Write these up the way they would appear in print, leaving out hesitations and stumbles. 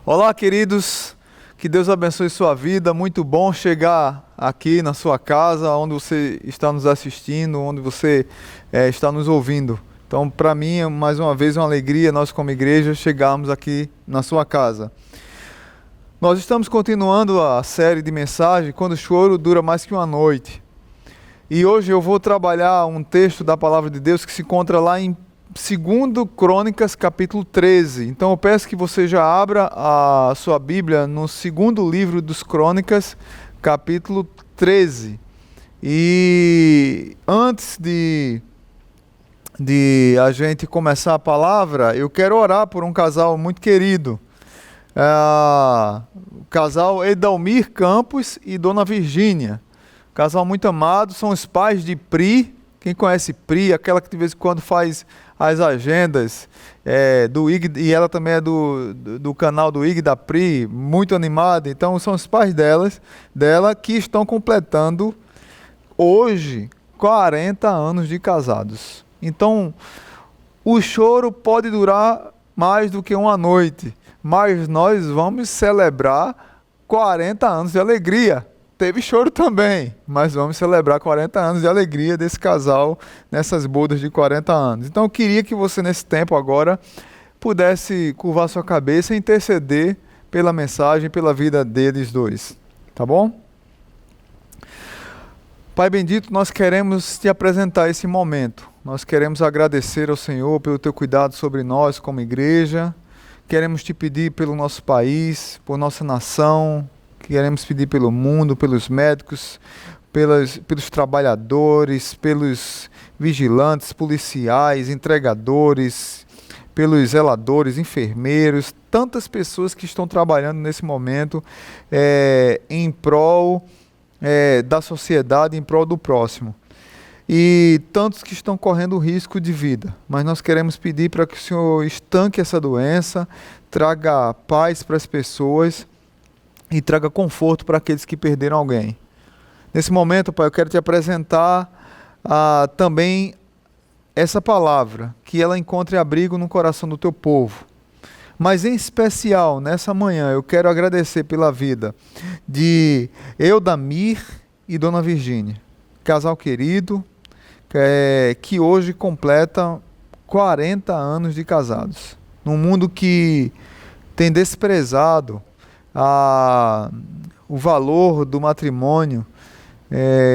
Olá, queridos, que Deus abençoe sua vida. Muito bom chegar aqui na sua casa, onde você está nos assistindo, onde você está nos ouvindo. Então, para mim, mais uma vez, uma alegria, nós como igreja, chegarmos aqui na sua casa. Nós estamos continuando a série de mensagens, Quando o Choro Dura Mais Que Uma Noite. E hoje eu vou trabalhar um texto da Palavra de Deus que se encontra lá em 2 Crônicas, capítulo 13. Então eu peço que você já abra a sua Bíblia no segundo livro dos Crônicas, capítulo 13. E antes de a gente começar a palavra, eu quero orar por um casal muito querido. O casal Edalmir Campos e Dona Virgínia. Casal muito amado, são os pais de Pri. Quem conhece Pri, aquela que de vez em quando faz as agendas do IG, e ela também é do canal do IG da Pri, muito animada. Então são os pais dela que estão completando hoje 40 anos de casados. Então o choro pode durar mais do que uma noite, mas nós vamos celebrar 40 anos de alegria. Teve choro também, mas vamos celebrar 40 anos de alegria desse casal nessas bodas de 40 anos. Então eu queria que você nesse tempo agora pudesse curvar sua cabeça e interceder pela mensagem, pela vida deles dois. Tá bom? Pai bendito, nós queremos te apresentar esse momento. Nós queremos agradecer ao Senhor pelo teu cuidado sobre nós como igreja. Queremos te pedir pelo nosso país, por nossa nação. Queremos pedir pelo mundo, pelos médicos, pelos trabalhadores, pelos vigilantes, policiais, entregadores, pelos zeladores, enfermeiros, tantas pessoas que estão trabalhando nesse momento em prol da sociedade, em prol do próximo. E tantos que estão correndo risco de vida. Mas nós queremos pedir para que o Senhor estanque essa doença, traga paz para as pessoas e traga conforto para aqueles que perderam alguém. Nesse momento, Pai, eu quero te apresentar também essa palavra, que ela encontre abrigo no coração do teu povo. Mas em especial, nessa manhã, eu quero agradecer pela vida de Eudamir e Dona Virgínia, casal querido, que hoje completa 40 anos de casados. Num mundo que tem desprezado o valor do matrimônio,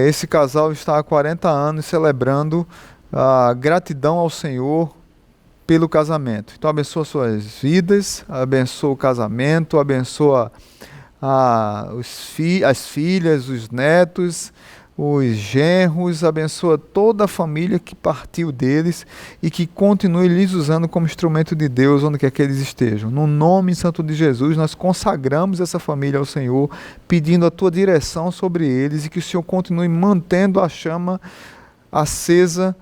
esse casal está há 40 anos celebrando a gratidão ao Senhor pelo casamento. Então abençoa suas vidas, abençoa o casamento, abençoa as filhas, os netos, os genros, abençoa toda a família que partiu deles e que continue lhes usando como instrumento de Deus onde quer que eles estejam. No nome santo de Jesus, nós consagramos essa família ao Senhor, pedindo a tua direção sobre eles e que o Senhor continue mantendo a chama acesa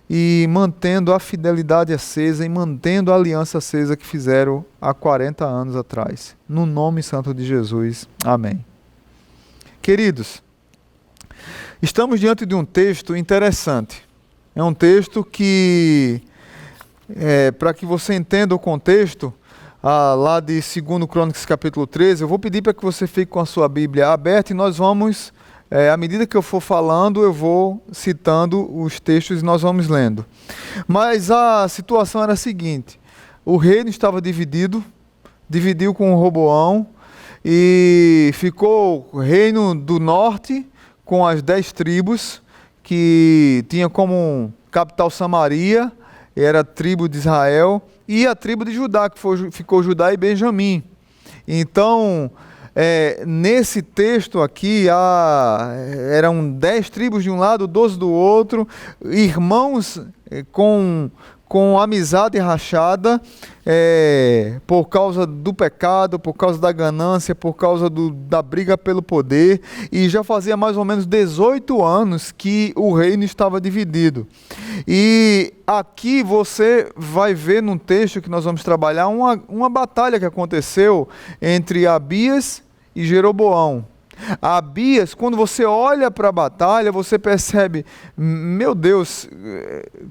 e mantendo a fidelidade acesa e mantendo a aliança acesa que fizeram há 40 anos atrás. No nome santo de Jesus. Amém. Queridos, estamos diante de um texto interessante. É um texto que, para que você entenda o contexto, lá de 2 Crônicas capítulo 13, eu vou pedir para que você fique com a sua Bíblia aberta e nós vamos, à medida que eu for falando, eu vou citando os textos e nós vamos lendo. Mas a situação era a seguinte: o reino estava dividiu com Roboão, e ficou o reino do norte com as 10 tribos, que tinha como capital Samaria, era a tribo de Israel, e a tribo de Judá, que ficou Judá e Benjamim. Então, nesse texto aqui, eram 10 tribos de um lado, 12 do outro, irmãos com amizade rachada, por causa do pecado, por causa da ganância, por causa da briga pelo poder, e já fazia mais ou menos 18 anos que o reino estava dividido. E aqui você vai ver num texto que nós vamos trabalhar uma batalha que aconteceu entre Abias e Jeroboão. Abias, quando você olha para a batalha, você percebe, meu Deus,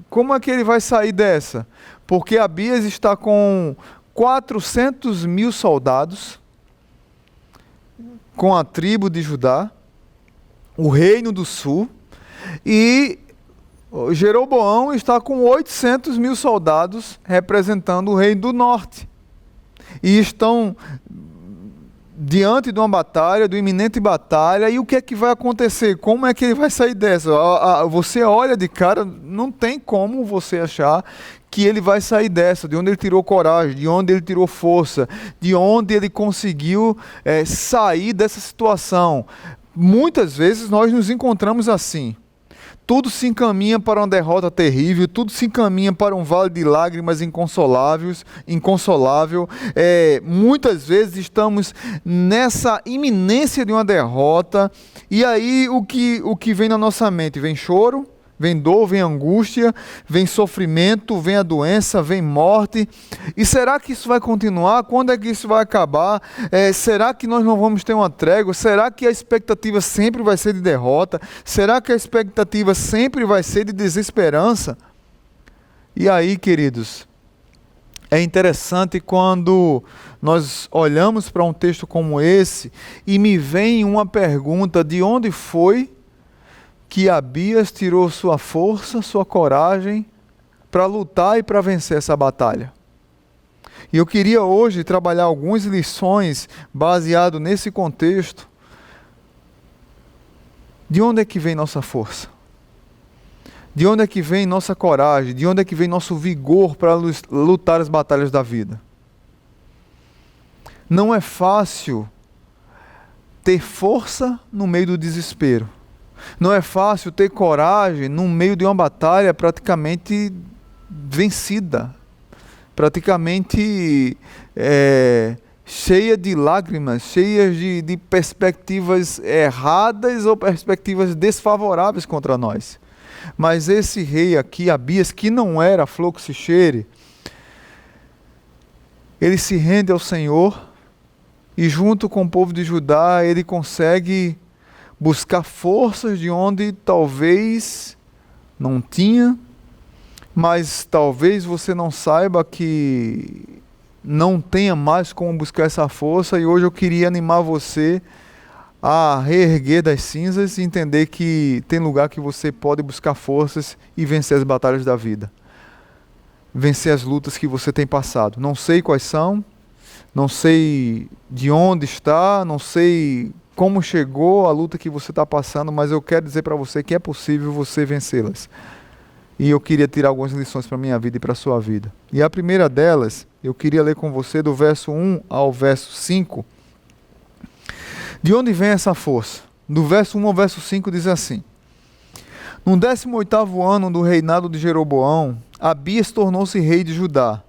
como é que ele vai sair dessa? Porque Abias está com 400.000 soldados com a tribo de Judá, o reino do sul, e Jeroboão está com 800.000 soldados representando o reino do norte. E estão diante de uma batalha, de uma iminente batalha, e o que é que vai acontecer? Como é que ele vai sair dessa? Você olha de cara, não tem como você achar que ele vai sair dessa, de onde ele tirou coragem, de onde ele tirou força, de onde ele conseguiu sair dessa situação. Muitas vezes nós nos encontramos assim. Tudo se encaminha para uma derrota terrível, tudo se encaminha para um vale de lágrimas inconsolável. Muitas vezes estamos nessa iminência de uma derrota, e aí o que vem na nossa mente? Vem choro, vem dor, vem angústia, vem sofrimento, vem a doença, vem morte. E será que isso vai continuar? Quando é que isso vai acabar? Será que nós não vamos ter uma trégua? Será que a expectativa sempre vai ser de derrota? Será que a expectativa sempre vai ser de desesperança? E aí, queridos, é interessante quando nós olhamos para um texto como esse e me vem uma pergunta: de onde foi que Abias tirou sua força, sua coragem para lutar e para vencer essa batalha? E eu queria hoje trabalhar algumas lições baseado nesse contexto. De onde é que vem nossa força? De onde é que vem nossa coragem? De onde é que vem nosso vigor para lutar as batalhas da vida? Não é fácil ter força no meio do desespero. Não é fácil ter coragem no meio de uma batalha praticamente vencida, praticamente cheia de lágrimas, cheia de perspectivas erradas ou perspectivas desfavoráveis contra nós. Mas esse rei aqui, Abias, que não era flor que se cheire, ele se rende ao Senhor e junto com o povo de Judá ele consegue buscar forças de onde talvez não tinha, mas talvez você não saiba que não tenha mais como buscar essa força, e hoje eu queria animar você a reerguer das cinzas e entender que tem lugar que você pode buscar forças e vencer as batalhas da vida. Vencer as lutas que você tem passado. Não sei quais são, não sei de onde está, não sei como chegou a luta que você está passando, mas eu quero dizer para você que é possível você vencê-las. E eu queria tirar algumas lições para a minha vida e para a sua vida. E a primeira delas, eu queria ler com você do verso 1 ao verso 5. De onde vem essa força? Do verso 1 ao verso 5 diz assim: No 18º ano do reinado de Jeroboão, Abias tornou-se rei de Judá,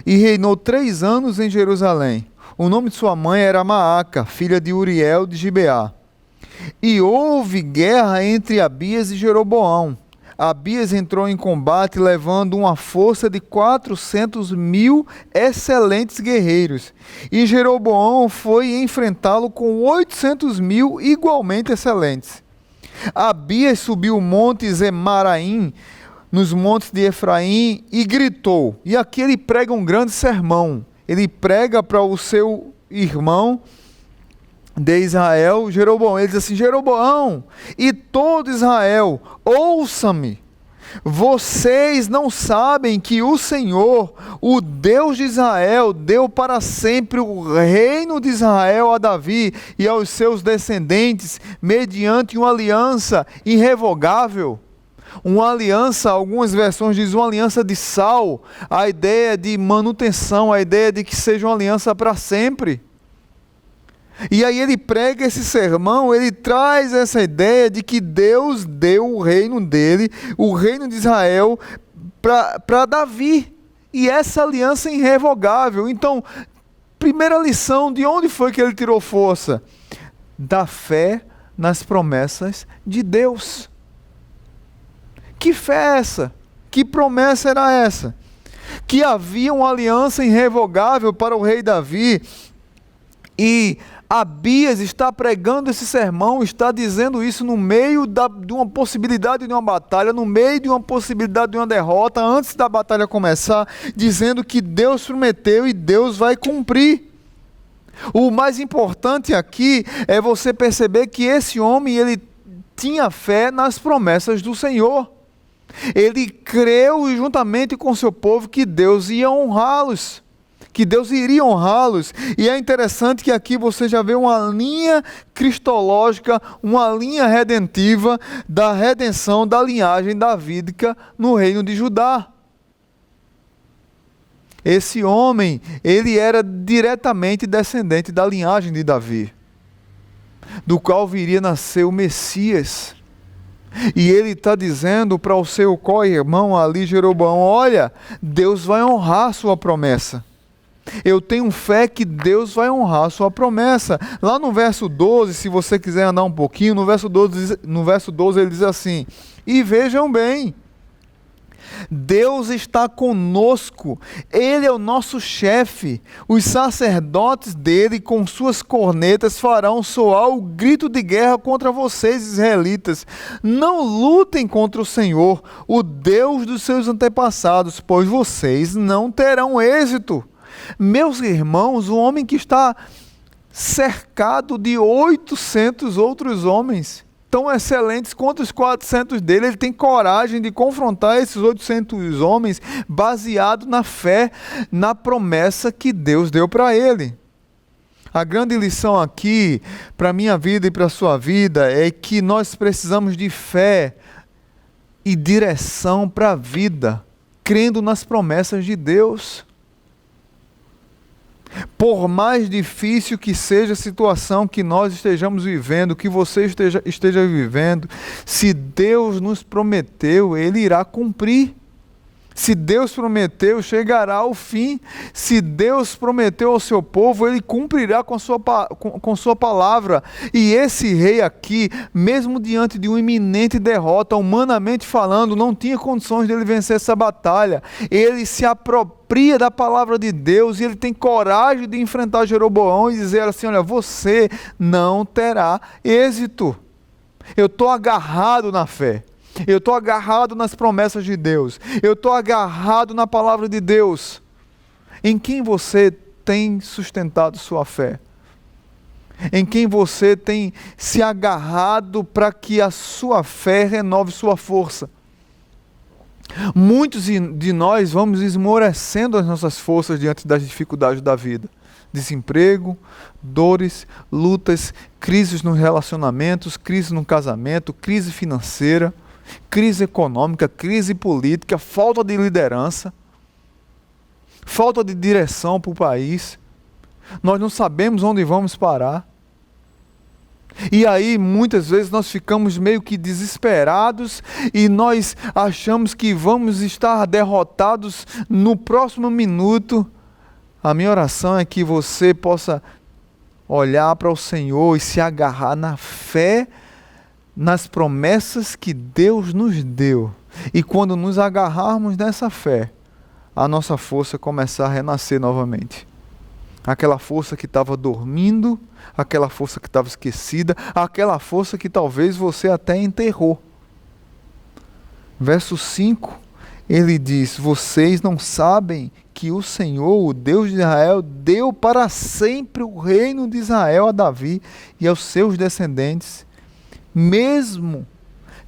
e reinou 3 anos em Jerusalém. O nome de sua mãe era Maaca, filha de Uriel de Gibeá. E houve guerra entre Abias e Jeroboão. Abias entrou em combate levando uma força de 400.000 excelentes guerreiros. E Jeroboão foi enfrentá-lo com 800.000 igualmente excelentes. Abias subiu o monte Zemaraim, nos montes de Efraim, e gritou. E aqui ele prega um grande sermão. Ele prega para o seu irmão de Israel, Jeroboão. Ele diz assim: Jeroboão e todo Israel, ouça-me. Vocês não sabem que o Senhor, o Deus de Israel, deu para sempre o reino de Israel a Davi e aos seus descendentes, mediante uma aliança irrevogável. Uma aliança, algumas versões dizem uma aliança de sal, a ideia de manutenção, a ideia de que seja uma aliança para sempre. E aí ele prega esse sermão, ele traz essa ideia de que Deus deu o reino dele, o reino de Israel, para Davi. E essa aliança é irrevogável. Então, primeira lição, de onde foi que ele tirou força? Da fé nas promessas de Deus. Que fé é essa? Que promessa era essa? Que havia uma aliança irrevogável para o rei Davi. E Abias está pregando esse sermão, está dizendo isso no meio de uma possibilidade de uma batalha, no meio de uma possibilidade de uma derrota, antes da batalha começar, dizendo que Deus prometeu e Deus vai cumprir. O mais importante aqui é você perceber que esse homem, ele tinha fé nas promessas do Senhor. Ele creu juntamente com seu povo que Deus ia honrá-los, que Deus iria honrá-los. E é interessante que aqui você já vê uma linha cristológica, uma linha redentiva da redenção da linhagem davídica no reino de Judá. Esse homem, ele era diretamente descendente da linhagem de Davi, do qual viria nascer o Messias. E ele está dizendo para o seu co-irmão ali, Jeroboão: olha, Deus vai honrar a sua promessa. Eu tenho fé que Deus vai honrar a sua promessa. Lá no verso 12, se você quiser andar um pouquinho, no verso 12 ele diz assim: e vejam bem, Deus está conosco, Ele é o nosso chefe, os sacerdotes dele com suas cornetas farão soar o grito de guerra contra vocês, israelitas. Não lutem contra o Senhor, o Deus dos seus antepassados, pois vocês não terão êxito. Meus irmãos, o homem que está cercado de 800 outros homens, tão excelentes quanto os 400 dele, ele tem coragem de confrontar esses 800 homens baseado na fé, na promessa que Deus deu para ele. A grande lição aqui, para a minha vida e para a sua vida, é que nós precisamos de fé e direção para a vida, crendo nas promessas de Deus. Por mais difícil que seja a situação que nós estejamos vivendo, que você esteja vivendo, se Deus nos prometeu, Ele irá cumprir. Se Deus prometeu, chegará ao fim. Se Deus prometeu ao seu povo, Ele cumprirá com sua palavra. E esse rei aqui, mesmo diante de uma iminente derrota, humanamente falando, não tinha condições de ele vencer essa batalha. Ele se apropria da palavra de Deus e ele tem coragem de enfrentar Jeroboão e dizer assim: olha, você não terá êxito. Eu estou agarrado na fé. Eu estou agarrado nas promessas de Deus. Eu estou agarrado na palavra de Deus. Em quem você tem sustentado sua fé? Em quem você tem se agarrado para que a sua fé renove sua força? Muitos de nós vamos esmorecendo as nossas forças diante das dificuldades da vida. Desemprego, dores, lutas, crises nos relacionamentos, crise no casamento, crise financeira, crise econômica, crise política, falta de liderança, falta de direção para o país. Nós não sabemos onde vamos parar. E aí, muitas vezes, nós ficamos meio que desesperados e nós achamos que vamos estar derrotados no próximo minuto. A minha oração é que você possa olhar para o Senhor e se agarrar na fé, nas promessas que Deus nos deu. E quando nos agarrarmos nessa fé, a nossa força começar a renascer novamente. Aquela força que estava dormindo, aquela força que estava esquecida, aquela força que talvez você até enterrou. Verso 5, ele diz: vocês não sabem que o Senhor, o Deus de Israel, deu para sempre o reino de Israel a Davi e aos seus descendentes, mesmo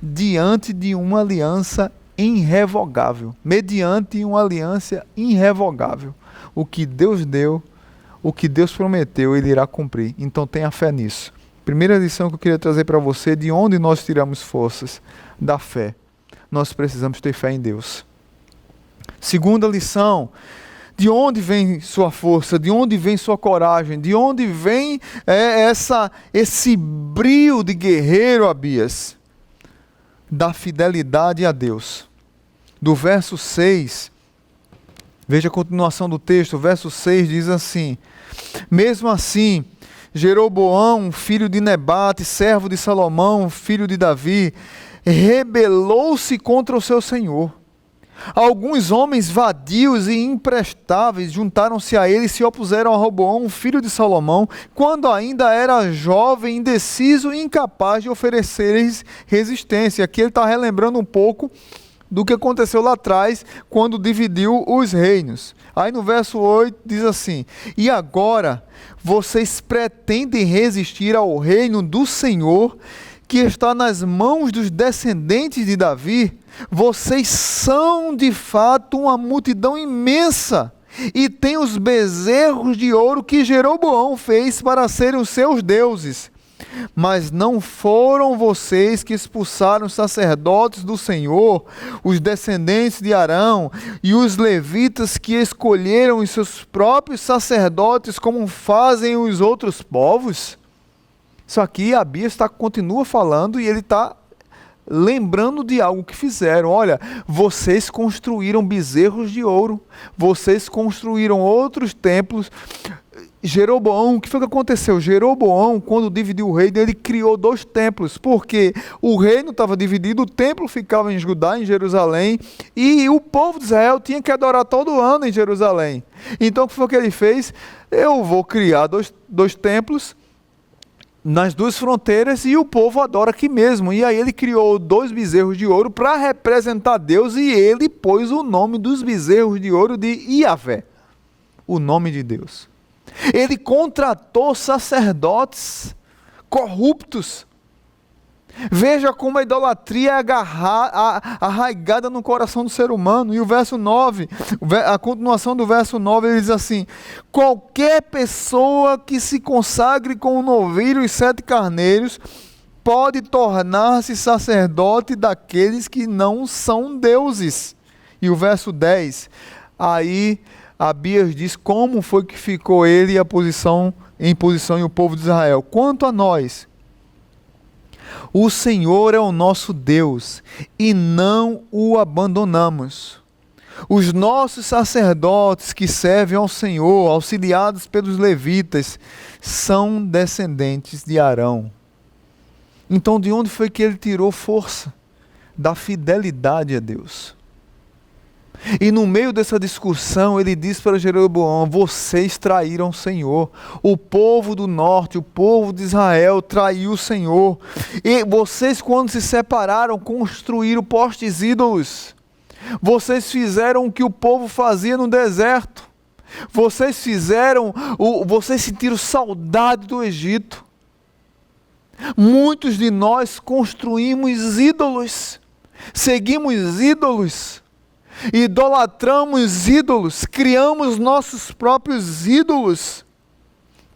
diante de uma aliança irrevogável. Mediante uma aliança irrevogável. O que Deus deu, o que Deus prometeu, Ele irá cumprir. Então tenha fé nisso. Primeira lição que eu queria trazer para você: de onde nós tiramos forças? Da fé. Nós precisamos ter fé em Deus. Segunda lição: de onde vem sua força? De onde vem sua coragem? De onde vem esse brio de guerreiro, Abias? Da fidelidade a Deus. Do verso 6, veja a continuação do texto, o verso 6 diz assim: mesmo assim, Jeroboão, filho de Nebate, servo de Salomão, filho de Davi, rebelou-se contra o seu senhor. Alguns homens vadios e imprestáveis juntaram-se a ele e se opuseram a Roboão, filho de Salomão, quando ainda era jovem, indeciso e incapaz de oferecer-lhes resistência. Aqui ele está relembrando um pouco do que aconteceu lá atrás, quando dividiu os reinos. Aí no verso 8 diz assim: e agora vocês pretendem resistir ao reino do Senhor, que está nas mãos dos descendentes de Davi? Vocês são de fato uma multidão imensa, e têm os bezerros de ouro que Jeroboão fez para serem os seus deuses. Mas não foram vocês que expulsaram os sacerdotes do Senhor, os descendentes de Arão, e os levitas que escolheram os seus próprios sacerdotes, como fazem os outros povos? Isso aqui Abias continua falando, e ele está lembrando de algo que fizeram. Olha, vocês construíram bezerros de ouro, vocês construíram outros templos. Jeroboão, o que foi que aconteceu? Jeroboão, quando dividiu o reino, ele criou 2 templos, porque o reino estava dividido, o templo ficava em Judá, em Jerusalém, e o povo de Israel tinha que adorar todo ano em Jerusalém. Então o que foi que ele fez? Eu vou criar dois templos nas 2 fronteiras, e o povo adora aqui mesmo. E aí ele criou 2 bezerros de ouro para representar Deus, e ele pôs o nome dos bezerros de ouro de Iavé, o nome de Deus. Ele contratou sacerdotes corruptos. Veja como a idolatria é arraigada no coração do ser humano. E o verso 9, a continuação do verso 9, ele diz assim: qualquer pessoa que se consagre com um novilho e 7 carneiros pode tornar-se sacerdote daqueles que não são deuses. E o verso 10, aí Abias diz como foi que ficou ele em posição e o povo de Israel. Quanto a nós, o Senhor é o nosso Deus e não o abandonamos. Os nossos sacerdotes que servem ao Senhor, auxiliados pelos levitas, são descendentes de Arão. Então, de onde foi que ele tirou força? Da fidelidade a Deus. E no meio dessa discussão, ele diz para Jeroboão: vocês traíram o Senhor. O povo do norte, o povo de Israel traiu o Senhor. E vocês, quando se separaram, construíram postes ídolos. Vocês fizeram o que o povo fazia no deserto. Vocês sentiram saudade do Egito. Muitos de nós construímos ídolos, seguimos ídolos, idolatramos ídolos, criamos nossos próprios ídolos.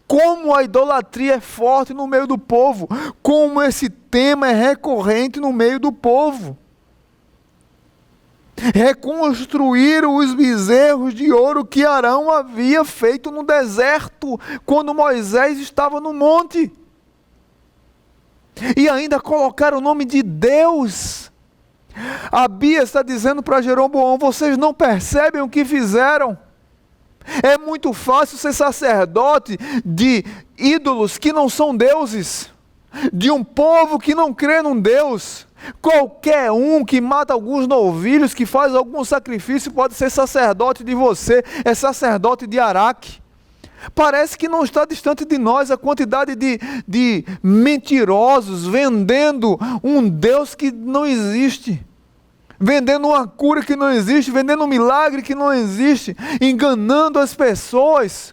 Como a idolatria é forte no meio do povo, como esse tema é recorrente no meio do povo. Reconstruíram os bezerros de ouro que Arão havia feito no deserto, quando Moisés estava no monte. E ainda colocaram o nome de Deus. Abias está dizendo para Jeroboão: vocês não percebem o que fizeram? É muito fácil ser sacerdote de ídolos que não são deuses, de um povo que não crê num Deus. Qualquer um que mata alguns novilhos, que faz algum sacrifício, pode ser sacerdote de você, é sacerdote de Araque. Parece que não está distante de nós a quantidade de mentirosos vendendo um Deus que não existe, vendendo uma cura que não existe, vendendo um milagre que não existe, enganando as pessoas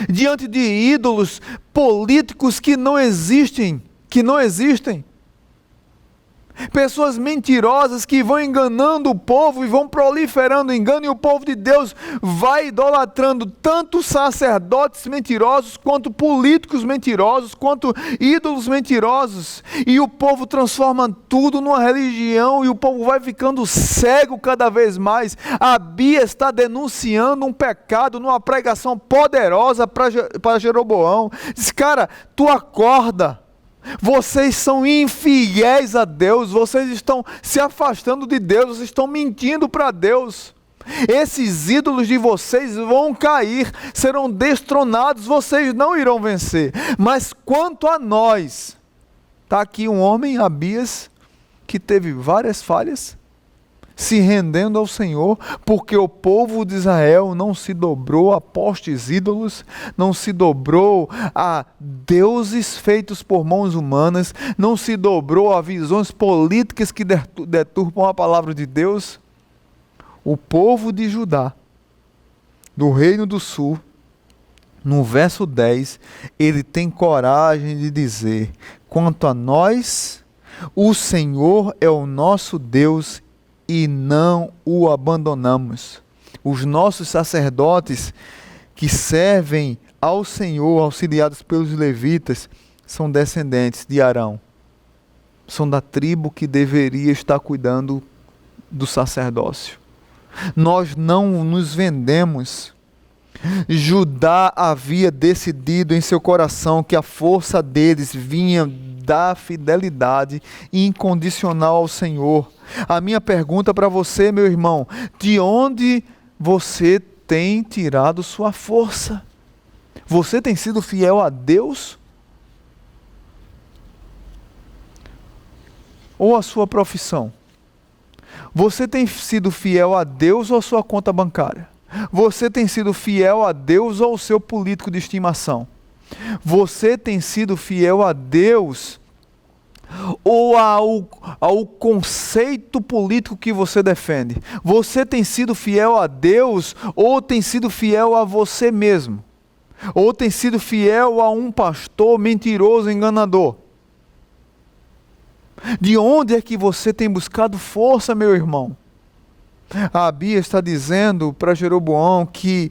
diante de ídolos políticos que não existem. Pessoas mentirosas que vão enganando o povo e vão proliferando o engano, e o povo de Deus vai idolatrando tanto sacerdotes mentirosos, quanto políticos mentirosos, quanto ídolos mentirosos, e o povo transforma tudo numa religião, e o povo vai ficando cego cada vez mais. Abias está denunciando um pecado numa pregação poderosa para Jeroboão. Diz: cara, tu acorda. Vocês são infiéis a Deus, vocês estão se afastando de Deus, vocês estão mentindo para Deus. Esses ídolos de vocês vão cair, serão destronados, vocês não irão vencer. Mas quanto a nós, está aqui um homem, Abias, que teve várias falhas, se rendendo ao Senhor, porque o povo de Israel não se dobrou a postes ídolos, não se dobrou a deuses feitos por mãos humanas, não se dobrou a visões políticas que deturpam a palavra de Deus. O povo de Judá, do Reino do Sul, no verso 10, ele tem coragem de dizer: quanto a nós, o Senhor é o nosso Deus e não o abandonamos. Os nossos sacerdotes que servem ao Senhor, auxiliados pelos levitas, são descendentes de Arão. São da tribo que deveria estar cuidando do sacerdócio. Nós não nos vendemos. Judá havia decidido em seu coração que a força deles vinha da fidelidade incondicional ao Senhor. A minha pergunta para você, meu irmão: de onde você tem tirado sua força? Você tem sido fiel a Deus? Ou a sua profissão? Você tem sido fiel a Deus ou a sua conta bancária? Você tem sido fiel a Deus ou ao seu político de estimação? Você tem sido fiel a Deus ou ao conceito político que você defende? Você tem sido fiel a Deus ou tem sido fiel a você mesmo? Ou tem sido fiel a um pastor mentiroso, enganador? De onde é que você tem buscado força, meu irmão? A Abia está dizendo para Jeroboão que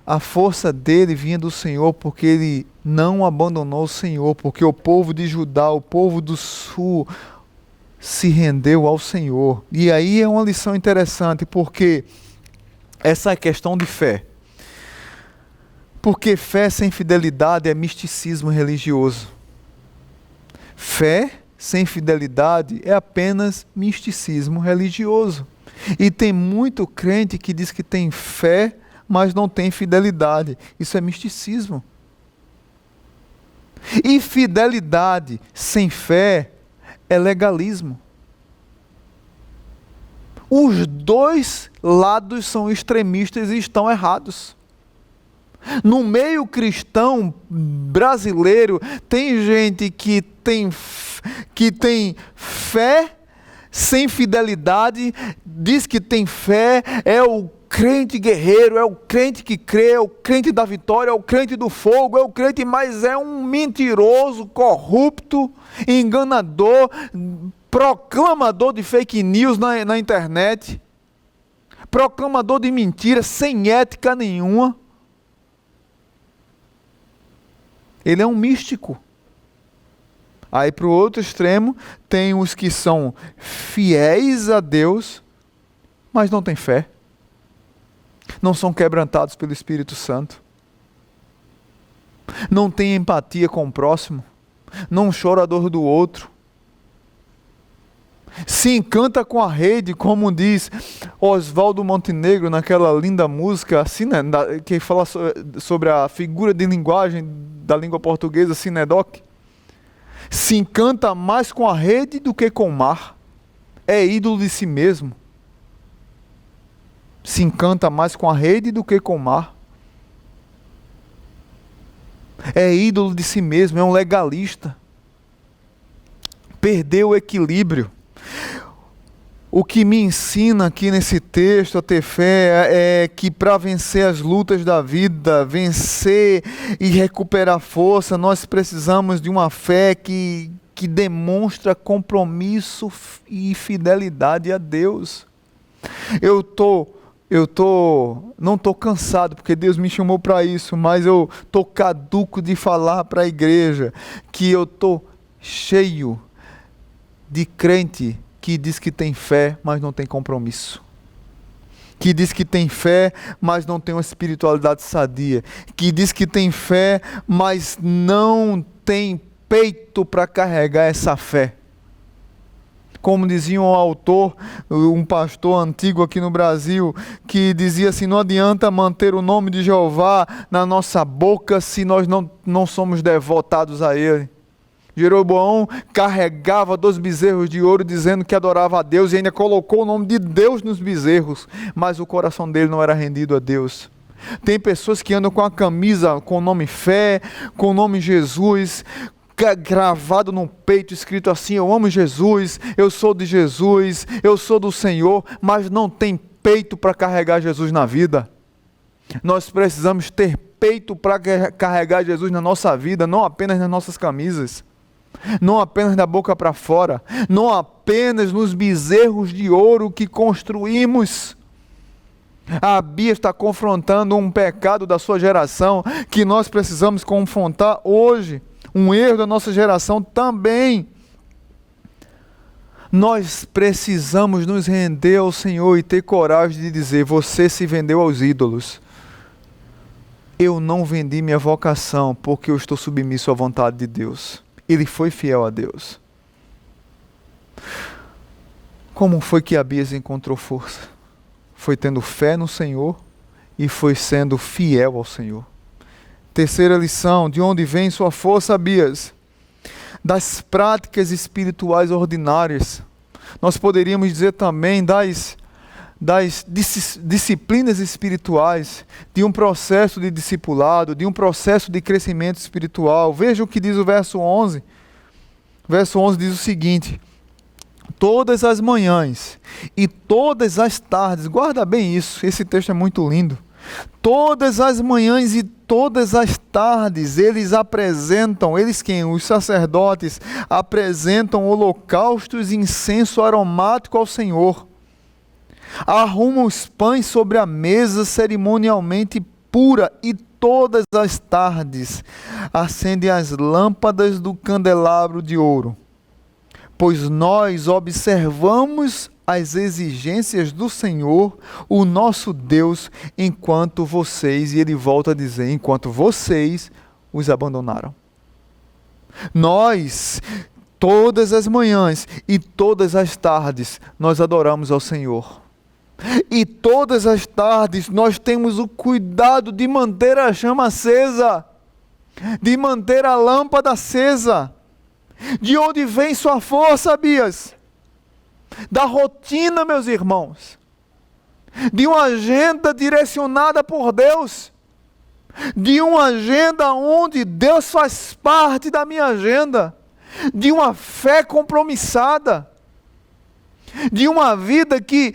a força dele vinha do Senhor, porque ele não abandonou o Senhor, porque o povo de Judá, o povo do sul, se rendeu ao Senhor. E aí é uma lição interessante, porque essa questão de fé. Porque fé sem fidelidade é misticismo religioso. Fé sem fidelidade é apenas misticismo religioso. E tem muito crente que diz que tem fé, mas não tem fidelidade. Isso é misticismo. E fidelidade sem fé é legalismo. Os dois lados são extremistas e estão errados. No meio cristão brasileiro, tem gente que tem fé sem fidelidade, diz que tem fé, é o crente guerreiro, é o crente que crê, é o crente da vitória, é o crente do fogo, é o crente, mas é um mentiroso, corrupto, enganador, proclamador de fake news na internet, proclamador de mentiras, sem ética nenhuma. Ele é um místico. Aí para o outro extremo, tem os que são fiéis a Deus, mas não têm fé. Não são quebrantados pelo Espírito Santo. Não têm empatia com o próximo. Não chora a dor do outro. Se encanta com a rede, como diz Oswaldo Montenegro naquela linda música, que fala sobre a figura de linguagem da língua portuguesa, Sinedoc. Se encanta mais com a rede do que com o mar. É ídolo de si mesmo. Se encanta mais com a rede do que com o mar. É ídolo de si mesmo, é um legalista. Perdeu o equilíbrio. O que me ensina aqui nesse texto a ter fé é que para vencer as lutas da vida, vencer e recuperar força, nós precisamos de uma fé que demonstra compromisso e fidelidade a Deus. Não estou cansado, porque Deus me chamou para isso, mas eu estou caduco de falar para a igreja que eu estou cheio de crente que diz que tem fé, mas não tem compromisso. Que diz que tem fé, mas não tem uma espiritualidade sadia. Que diz que tem fé, mas não tem peito para carregar essa fé. Como dizia um autor, um pastor antigo aqui no Brasil, que dizia assim: não adianta manter o nome de Jeová na nossa boca se nós não somos devotados a Ele. Jeroboão carregava 2 bezerros de ouro dizendo que adorava a Deus e ainda colocou o nome de Deus nos bezerros, mas o coração dele não era rendido a Deus. Tem pessoas que andam com a camisa com o nome fé, com o nome Jesus, gravado no peito, escrito assim: eu amo Jesus, eu sou de Jesus, eu sou do Senhor, mas não tem peito para carregar Jesus na vida. Nós precisamos ter peito para carregar Jesus na nossa vida, não apenas nas nossas camisas, não apenas da boca para fora, não apenas nos bezerros de ouro que construímos. A Bia está confrontando um pecado da sua geração que nós precisamos confrontar hoje, um erro da nossa geração também. Nós precisamos nos render ao Senhor e ter coragem de dizer: você se vendeu aos ídolos. Eu não vendi minha vocação porque eu estou submisso à vontade de Deus. Ele foi fiel a Deus. Como foi que Abias encontrou força? Foi tendo fé no Senhor e foi sendo fiel ao Senhor. Terceira lição: de onde vem sua força, Abias? Das práticas espirituais ordinárias. Nós poderíamos dizer também das disciplinas espirituais, de um processo de discipulado, de um processo de crescimento espiritual. Veja o que diz o verso 11. Verso 11 diz o seguinte: todas as manhãs e todas as tardes, guarda bem isso, esse texto é muito lindo. Todas as manhãs e todas as tardes eles apresentam, eles quem? Os sacerdotes apresentam holocaustos e incenso aromático ao Senhor. Arrumam os pães sobre a mesa cerimonialmente pura e todas as tardes acendem as lâmpadas do candelabro de ouro. Pois nós observamos as exigências do Senhor, o nosso Deus, enquanto vocês, e ele volta a dizer, enquanto vocês os abandonaram. Nós, todas as manhãs e todas as tardes, nós adoramos ao Senhor. E todas as tardes nós temos o cuidado de manter a chama acesa, de manter a lâmpada acesa. De onde vem sua força, Abias? Da rotina, meus irmãos. De uma agenda direcionada por Deus. De uma agenda onde Deus faz parte da minha agenda. De uma fé compromissada. De uma vida que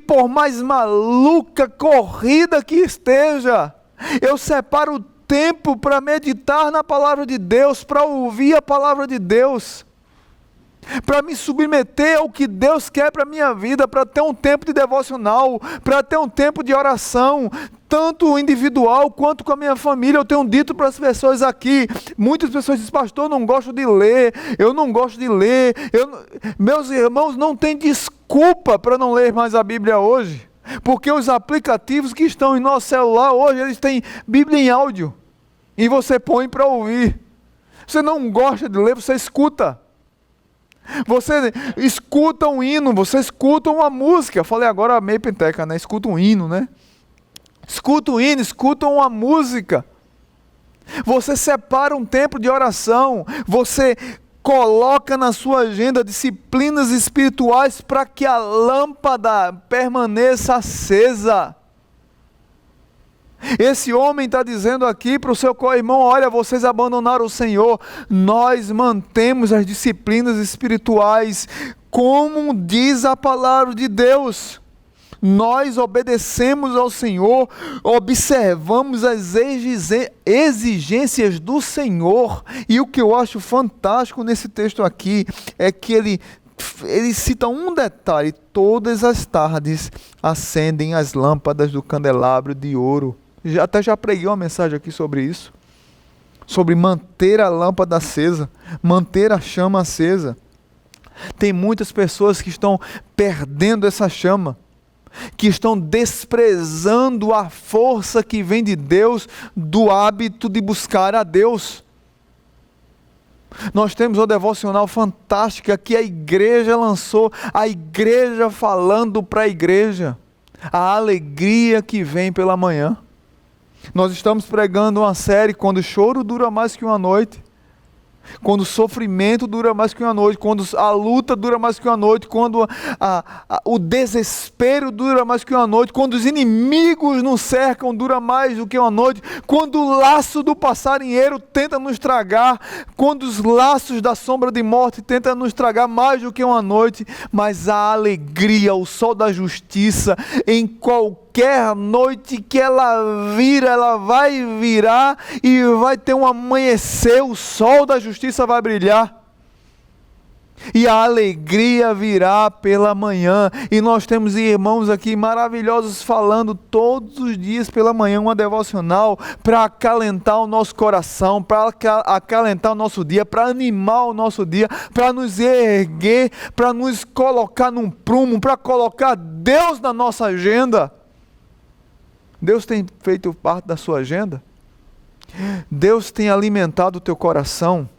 por mais maluca, corrida que esteja, eu separo tempo para meditar na palavra de Deus, para ouvir a palavra de Deus, para me submeter ao que Deus quer para a minha vida, para ter um tempo de devocional, para ter um tempo de oração, tanto individual quanto com a minha família. Eu tenho dito para as pessoas aqui, muitas pessoas dizem: pastor, eu não gosto de ler, eu não gosto de ler. Meus irmãos, não tem desculpa para não ler mais a Bíblia hoje, porque os aplicativos que estão em nosso celular hoje, eles têm Bíblia em áudio, e você põe para ouvir. Você não gosta de ler, você escuta. Você escuta um hino, você escuta uma música. Eu falei agora meio penteca, né? Escuta um hino, né? Escuta um hino, escuta uma música. Você separa um tempo de oração. Você coloca na sua agenda disciplinas espirituais para que a lâmpada permaneça acesa. Esse homem está dizendo aqui para o seu co-irmão: olha, vocês abandonaram o Senhor. Nós mantemos as disciplinas espirituais, como diz a palavra de Deus. Nós obedecemos ao Senhor, observamos as exigências do Senhor. E o que eu acho fantástico nesse texto aqui é que ele cita um detalhe: todas as tardes acendem as lâmpadas do candelabro de ouro. Até já preguei uma mensagem aqui sobre isso, sobre manter a lâmpada acesa, manter a chama acesa. Tem muitas pessoas que estão perdendo essa chama, que estão desprezando a força que vem de Deus, do hábito de buscar a Deus. Nós temos uma devocional fantástica que a igreja lançou, a igreja falando para a igreja, a alegria que vem pela manhã. Nós estamos pregando uma série, quando o choro dura mais que uma noite. quando o sofrimento dura mais que uma noite, quando a luta dura mais que uma noite, quando o desespero dura mais que uma noite, quando os inimigos nos cercam dura mais do que uma noite, quando o laço do passarinheiro tenta nos tragar, quando os laços da sombra de morte tentam nos tragar mais do que uma noite, mas a alegria, o sol da justiça, em qualquer noite que ela vira, ela vai virar e vai ter um amanhecer, o sol da justiça vai brilhar. E a alegria virá pela manhã. E nós temos irmãos aqui maravilhosos falando todos os dias pela manhã uma devocional para acalentar o nosso coração, para acalentar o nosso dia, para animar o nosso dia, para nos erguer, para nos colocar num prumo, para colocar Deus na nossa agenda. Deus tem feito parte da sua agenda? Deus tem alimentado o teu coração?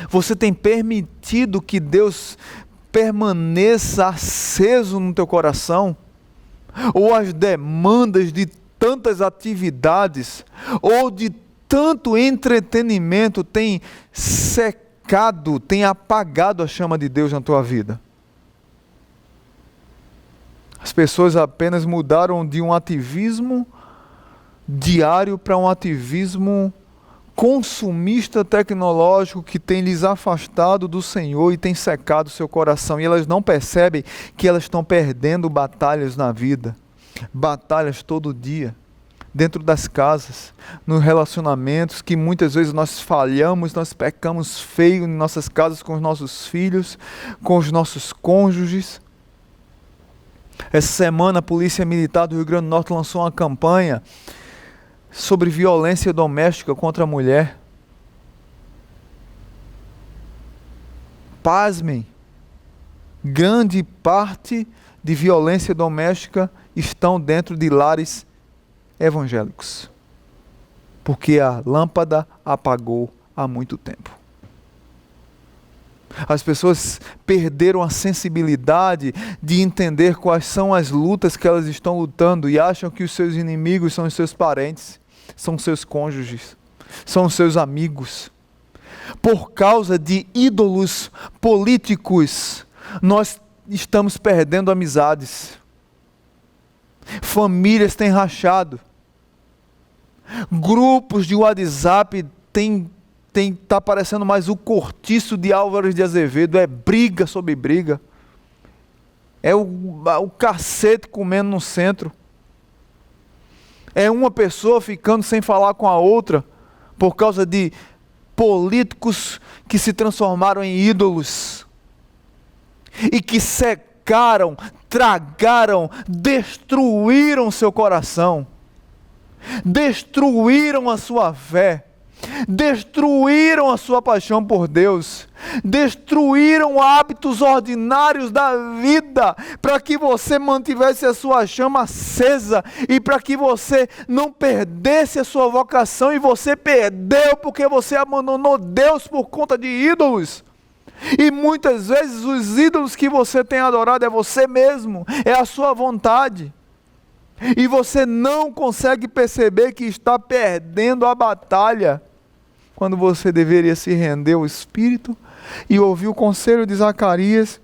Você tem permitido que Deus permaneça aceso no teu coração? Ou as demandas de tantas atividades, ou de tanto entretenimento têm secado, têm apagado a chama de Deus na tua vida? As pessoas apenas mudaram de um ativismo diário para um ativismo consumista tecnológico que tem lhes afastado do Senhor e tem secado seu coração, e elas não percebem que elas estão perdendo batalhas na vida, batalhas todo dia, dentro das casas, nos relacionamentos que muitas vezes nós falhamos, nós pecamos feio em nossas casas com os nossos filhos, com os nossos cônjuges. Essa semana a Polícia Militar do Rio Grande do Norte lançou uma campanha sobre violência doméstica contra a mulher. Pasmem, grande parte de violência doméstica estão dentro de lares evangélicos, porque a lâmpada apagou há muito tempo. As pessoas perderam a sensibilidade de entender quais são as lutas que elas estão lutando e acham que os seus inimigos são os seus parentes, são seus cônjuges, são seus amigos. Por causa de ídolos políticos, nós estamos perdendo amizades. Famílias têm rachado. Grupos de WhatsApp tá parecendo mais o cortiço de Álvares de Azevedo, é briga sobre briga. É o cacete comendo no centro. É uma pessoa ficando sem falar com a outra por causa de políticos que se transformaram em ídolos e que secaram, tragaram, destruíram seu coração, destruíram a sua fé, destruíram a sua paixão por Deus, destruíram hábitos ordinários da vida, para que você mantivesse a sua chama acesa, e para que você não perdesse a sua vocação, e você perdeu porque você abandonou Deus por conta de ídolos. E muitas vezes os ídolos que você tem adorado é você mesmo, é a sua vontade. E você não consegue perceber que está perdendo a batalha, quando você deveria se render ao Espírito e ouvir o conselho de Zacarias.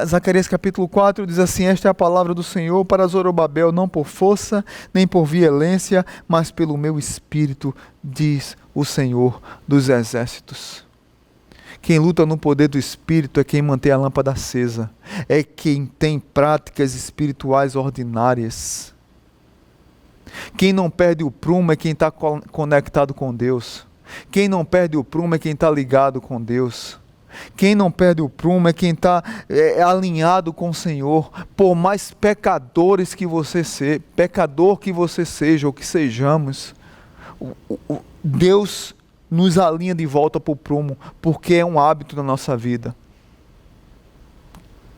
Zacarias capítulo 4 diz assim: esta é a palavra do Senhor para Zorobabel, não por força, nem por violência, mas pelo meu Espírito, diz o Senhor dos exércitos. Quem luta no poder do Espírito é quem mantém a lâmpada acesa, é quem tem práticas espirituais ordinárias. Quem não perde o prumo é quem está conectado com Deus. Quem não perde o prumo é quem está ligado com Deus. Quem não perde o prumo é quem está alinhado com o Senhor. Por mais pecador que você seja ou que sejamos, Deus nos alinha de volta para o prumo, porque é um hábito da nossa vida.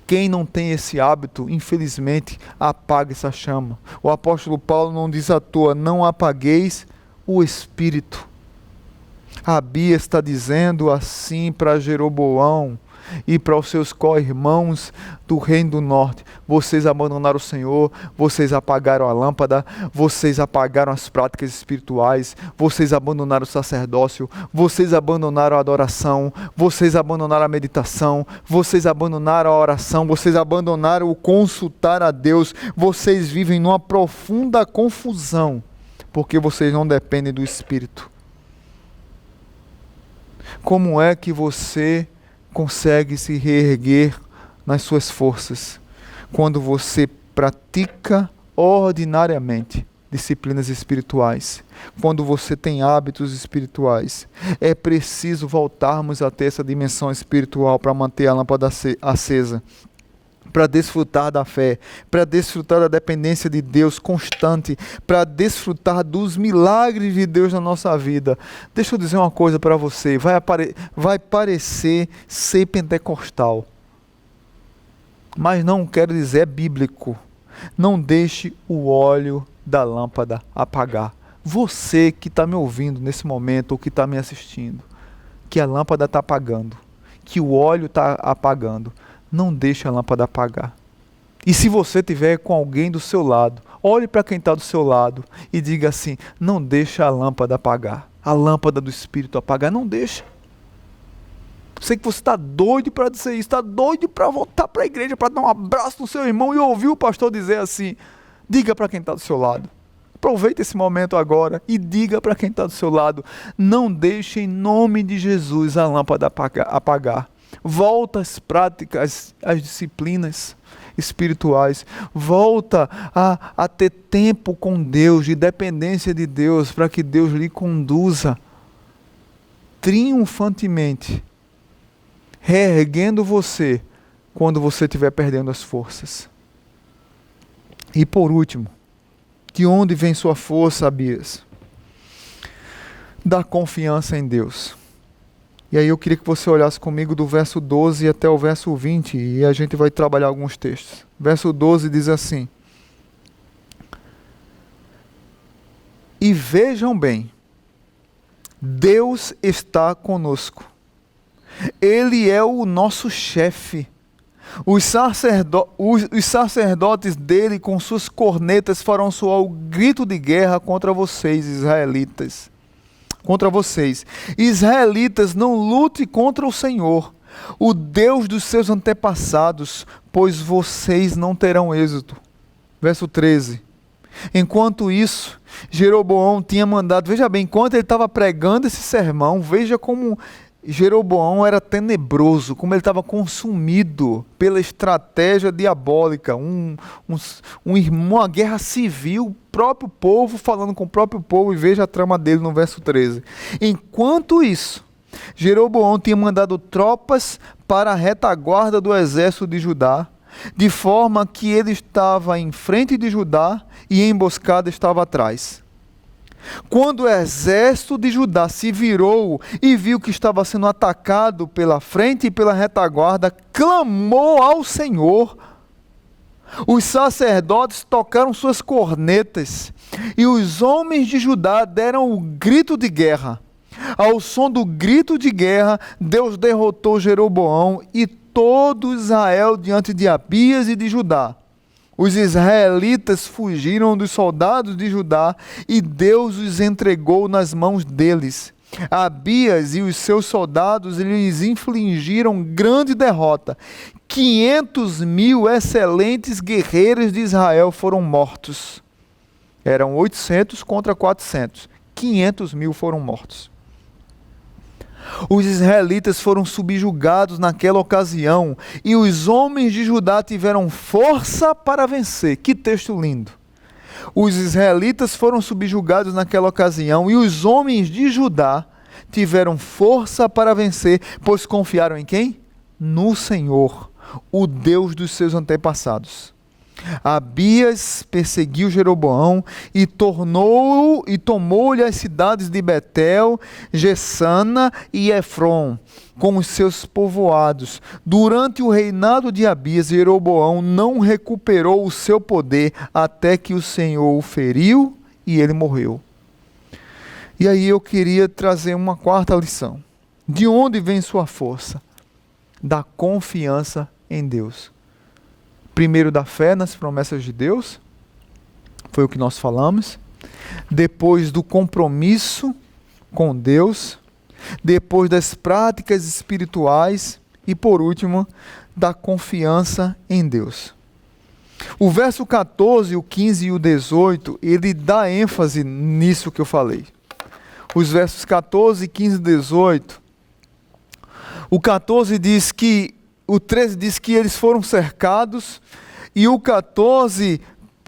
Quem não tem esse hábito, infelizmente, apaga essa chama. O apóstolo Paulo não diz à toa: não apagueis o Espírito. Abias está dizendo assim para Jeroboão: e para os seus co-irmãos do Reino do Norte. Vocês abandonaram o Senhor, vocês apagaram a lâmpada, vocês apagaram as práticas espirituais, vocês abandonaram o sacerdócio, vocês abandonaram a adoração, vocês abandonaram a meditação, vocês abandonaram a oração, vocês abandonaram o consultar a Deus, vocês vivem numa profunda confusão, porque vocês não dependem do Espírito. Como é que você consegue se reerguer nas suas forças quando você pratica ordinariamente disciplinas espirituais, quando você tem hábitos espirituais? É preciso voltarmos a ter essa dimensão espiritual para manter a lâmpada acesa, para desfrutar da fé, para desfrutar da dependência de Deus constante, para desfrutar dos milagres de Deus na nossa vida. Deixa eu dizer uma coisa para você, vai parecer ser pentecostal, mas não quero dizer, é bíblico. Não deixe o óleo da lâmpada apagar. Você que está me ouvindo nesse momento, ou que está me assistindo, que a lâmpada está apagando, que o óleo está apagando, não deixe a lâmpada apagar. E se você estiver com alguém do seu lado, olhe para quem está do seu lado e diga assim: não deixe a lâmpada apagar, a lâmpada do Espírito apagar, não deixa. Sei que você está doido para dizer isso, está doido para voltar para a igreja, para dar um abraço no seu irmão e ouvir o pastor dizer assim. Diga para quem está do seu lado. Aproveite esse momento agora e diga para quem está do seu lado: não deixe em nome de Jesus a lâmpada apagar. Volta às práticas, às disciplinas espirituais. Volta a ter tempo com Deus, de dependência de Deus, para que Deus lhe conduza triunfantemente, reerguendo você quando você estiver perdendo as forças. E por último, de onde vem sua força, Abias? Da confiança em Deus. E aí eu queria que você olhasse comigo do verso 12 até o verso 20, e a gente vai trabalhar alguns textos. Verso 12 diz assim: e vejam bem, Deus está conosco. Ele é o nosso chefe. Os sacerdotes dele com suas cornetas farão soar o grito de guerra contra vocês, israelitas. Contra vocês. Israelitas, não lute contra o Senhor, o Deus dos seus antepassados, pois vocês não terão êxito. Verso 13. Enquanto isso, Jeroboão tinha mandado, veja bem, enquanto ele estava pregando esse sermão, veja como Jeroboão era tenebroso, como ele estava consumido pela estratégia diabólica, uma guerra civil, o próprio povo falando com o próprio povo, e veja a trama dele no verso 13. Enquanto isso, Jeroboão tinha mandado tropas para a retaguarda do exército de Judá, de forma que ele estava em frente de Judá e a emboscada estava atrás. Quando o exército de Judá se virou e viu que estava sendo atacado pela frente e pela retaguarda, clamou ao Senhor. Os sacerdotes tocaram suas cornetas e os homens de Judá deram o grito de guerra. Ao som do grito de guerra, Deus derrotou Jeroboão e todo Israel diante de Abias e de Judá. Os israelitas fugiram dos soldados de Judá e Deus os entregou nas mãos deles. Abias e os seus soldados lhes infligiram grande derrota. 500.000 excelentes guerreiros de Israel foram mortos. Eram 800 contra 400. 500.000 foram mortos. Os israelitas foram subjugados naquela ocasião e os homens de Judá tiveram força para vencer. Que texto lindo! Os israelitas foram subjugados naquela ocasião e os homens de Judá tiveram força para vencer, pois confiaram em quem? No Senhor, o Deus dos seus antepassados. Abias perseguiu Jeroboão e tomou-lhe as cidades de Betel, Gessana e Efron, com os seus povoados. Durante o reinado de Abias, Jeroboão não recuperou o seu poder até que o Senhor o feriu e ele morreu. E aí eu queria trazer uma quarta lição. De onde vem sua força? da confiança em Deus. Primeiro, da fé nas promessas de Deus, foi o que nós falamos. Depois, do compromisso com Deus. Depois, das práticas espirituais. E por último, da confiança em Deus. O verso 14, o 15 e o 18, ele dá ênfase nisso que eu falei. Os versos 14, 15 e 18. O 14 diz que, o 13 diz que eles foram cercados, e o 14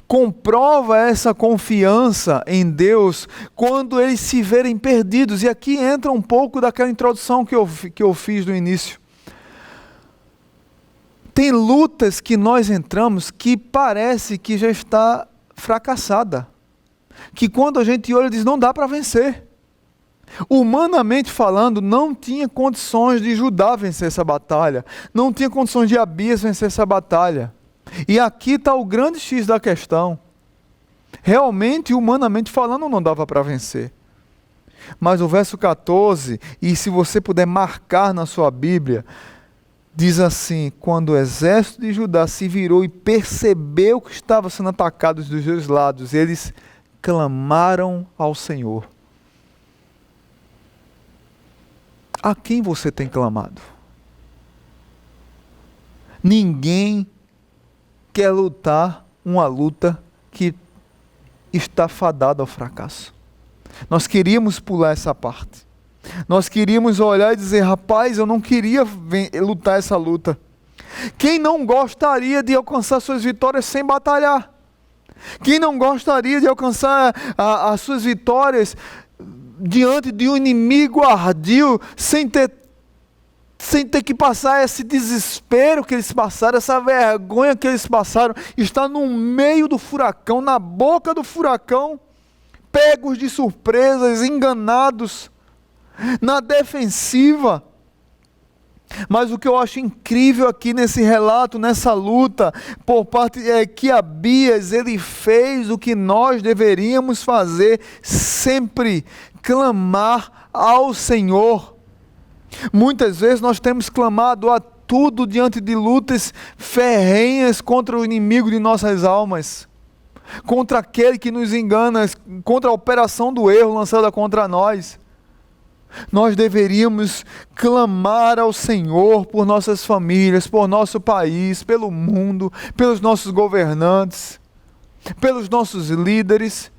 comprova essa confiança em Deus quando eles se verem perdidos. E aqui entra um pouco daquela introdução que eu fiz no início. Tem lutas que nós entramos que parece que já está fracassada. Que quando a gente olha diz, não dá para vencer. Humanamente falando, não tinha condições de Judá vencer essa batalha. Não tinha condições de Abias vencer essa batalha. E aqui está o grande X da questão. Realmente, humanamente falando, não dava para vencer. Mas o verso 14, e se você puder marcar na sua Bíblia, diz assim: quando o exército de Judá se virou e percebeu que estava sendo atacado dos dois lados, eles clamaram ao Senhor. A quem você tem clamado? Ninguém quer lutar uma luta que está fadada ao fracasso. Nós queríamos pular essa parte. Nós queríamos olhar e dizer, rapaz, eu não queria lutar essa luta. Quem não gostaria de alcançar suas vitórias sem batalhar? Quem não gostaria de alcançar as suas vitórias diante de um inimigo ardio, sem ter que passar esse desespero que eles passaram, essa vergonha que eles passaram, está no meio do furacão, na boca do furacão, pegos de surpresas, enganados, na defensiva. Mas o que eu acho incrível aqui nesse relato, nessa luta, por parte é que Abias, ele fez o que nós deveríamos fazer sempre, clamar ao Senhor. Muitas vezes nós temos clamado a tudo diante de lutas ferrenhas contra o inimigo de nossas almas, contra aquele que nos engana, contra a operação do erro lançada contra nós. Nós deveríamos clamar ao Senhor por nossas famílias, por nosso país, pelo mundo, pelos nossos governantes, pelos nossos líderes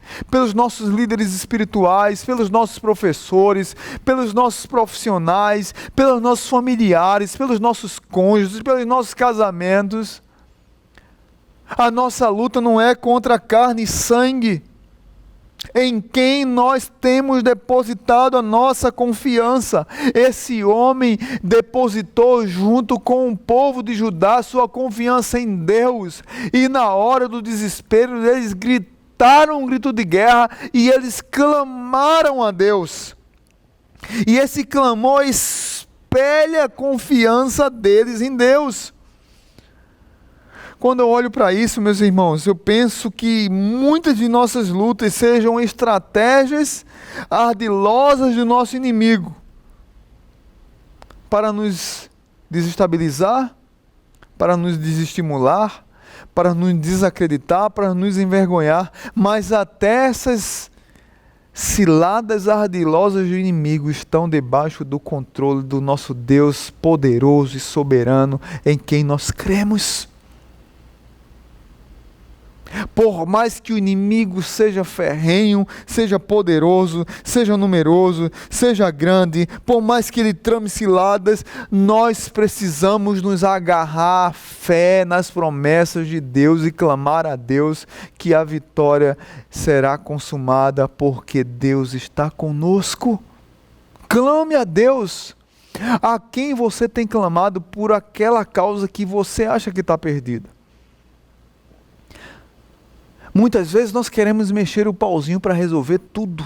espirituais, pelos nossos professores, pelos nossos profissionais, pelos nossos familiares, pelos nossos cônjuges, pelos nossos casamentos. A nossa luta não é contra carne e sangue, em quem nós temos depositado a nossa confiança. Esse homem depositou junto com o povo de Judá sua confiança em Deus, e na hora do desespero eles gritaram um grito de guerra e eles clamaram a Deus, e esse clamor espelha a confiança deles em Deus. Quando eu olho para isso, meus irmãos, eu penso que muitas de nossas lutas sejam estratégias ardilosas do nosso inimigo para nos desestabilizar, para nos desestimular, para nos desacreditar, para nos envergonhar. Mas até essas ciladas ardilosas do inimigo estão debaixo do controle do nosso Deus poderoso e soberano, em quem nós cremos. Por mais que o inimigo seja ferrenho, seja poderoso, seja numeroso, seja grande, por mais que ele trame ciladas, nós precisamos nos agarrar à fé nas promessas de Deus e clamar a Deus que a vitória será consumada, porque Deus está conosco. Clame a Deus. A quem você tem clamado por aquela causa que você acha que está perdida? Muitas vezes nós queremos mexer o pauzinho para resolver tudo.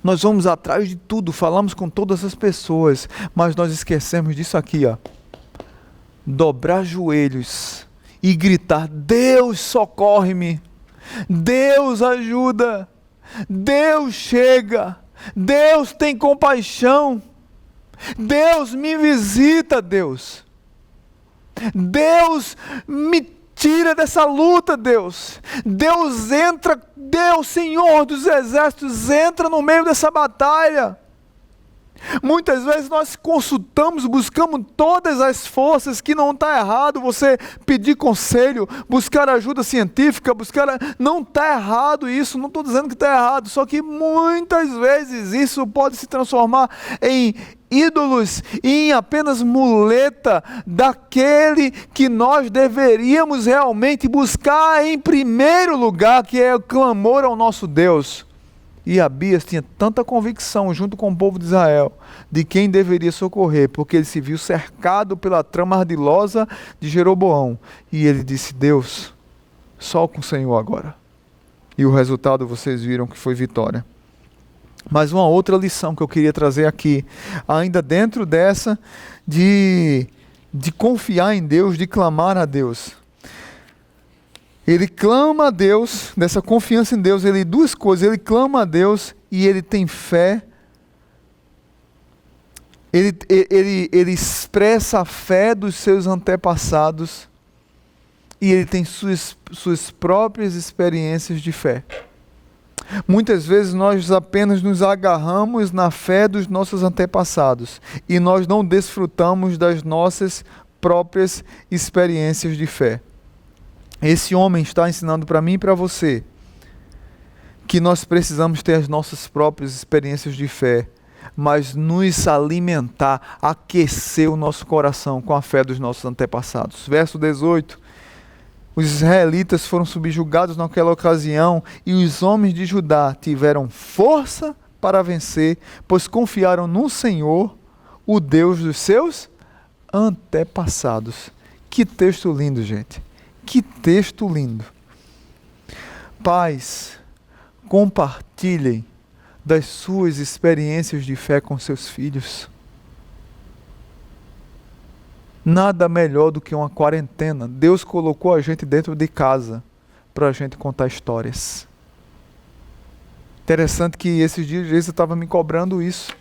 Nós vamos atrás de tudo, falamos com todas as pessoas, mas nós esquecemos disso aqui, ó. Dobrar joelhos e gritar: Deus socorre-me, Deus ajuda, Deus chega, Deus tem compaixão. Deus me visita, Deus. Deus me tira dessa luta, Deus. Deus entra, Deus, Senhor dos exércitos, entra no meio dessa batalha. Muitas vezes nós consultamos, buscamos todas as forças, que não está errado você pedir conselho, buscar ajuda científica, não está errado isso, não estou dizendo que está errado, só que muitas vezes isso pode se transformar em ídolos e em apenas muleta daquele que nós deveríamos realmente buscar em primeiro lugar, que é o clamor ao nosso Deus. E Abias tinha tanta convicção junto com o povo de Israel de quem deveria socorrer, porque ele se viu cercado pela trama ardilosa de Jeroboão. E ele disse: Deus, só com o Senhor agora. E o resultado vocês viram que foi vitória. Mas uma outra lição que eu queria trazer aqui, ainda dentro dessa, de confiar em Deus, de clamar a Deus. Ele clama a Deus, dessa confiança em Deus, duas coisas, ele clama a Deus e ele tem fé. Ele expressa a fé dos seus antepassados e ele tem suas próprias experiências de fé. Muitas vezes nós apenas nos agarramos na fé dos nossos antepassados e nós não desfrutamos das nossas próprias experiências de fé. Esse homem está ensinando para mim e para você que nós precisamos ter as nossas próprias experiências de fé, mas nos alimentar, aquecer o nosso coração com a fé dos nossos antepassados. Verso 18. Os israelitas foram subjugados naquela ocasião e os homens de Judá tiveram força para vencer, pois confiaram no Senhor, o Deus dos seus antepassados. Que texto lindo, gente. Que texto lindo. Pais, compartilhem das suas experiências de fé com seus filhos. Nada melhor do que uma quarentena. Deus colocou a gente dentro de casa para a gente contar histórias. Interessante que esses dias você estava me cobrando isso.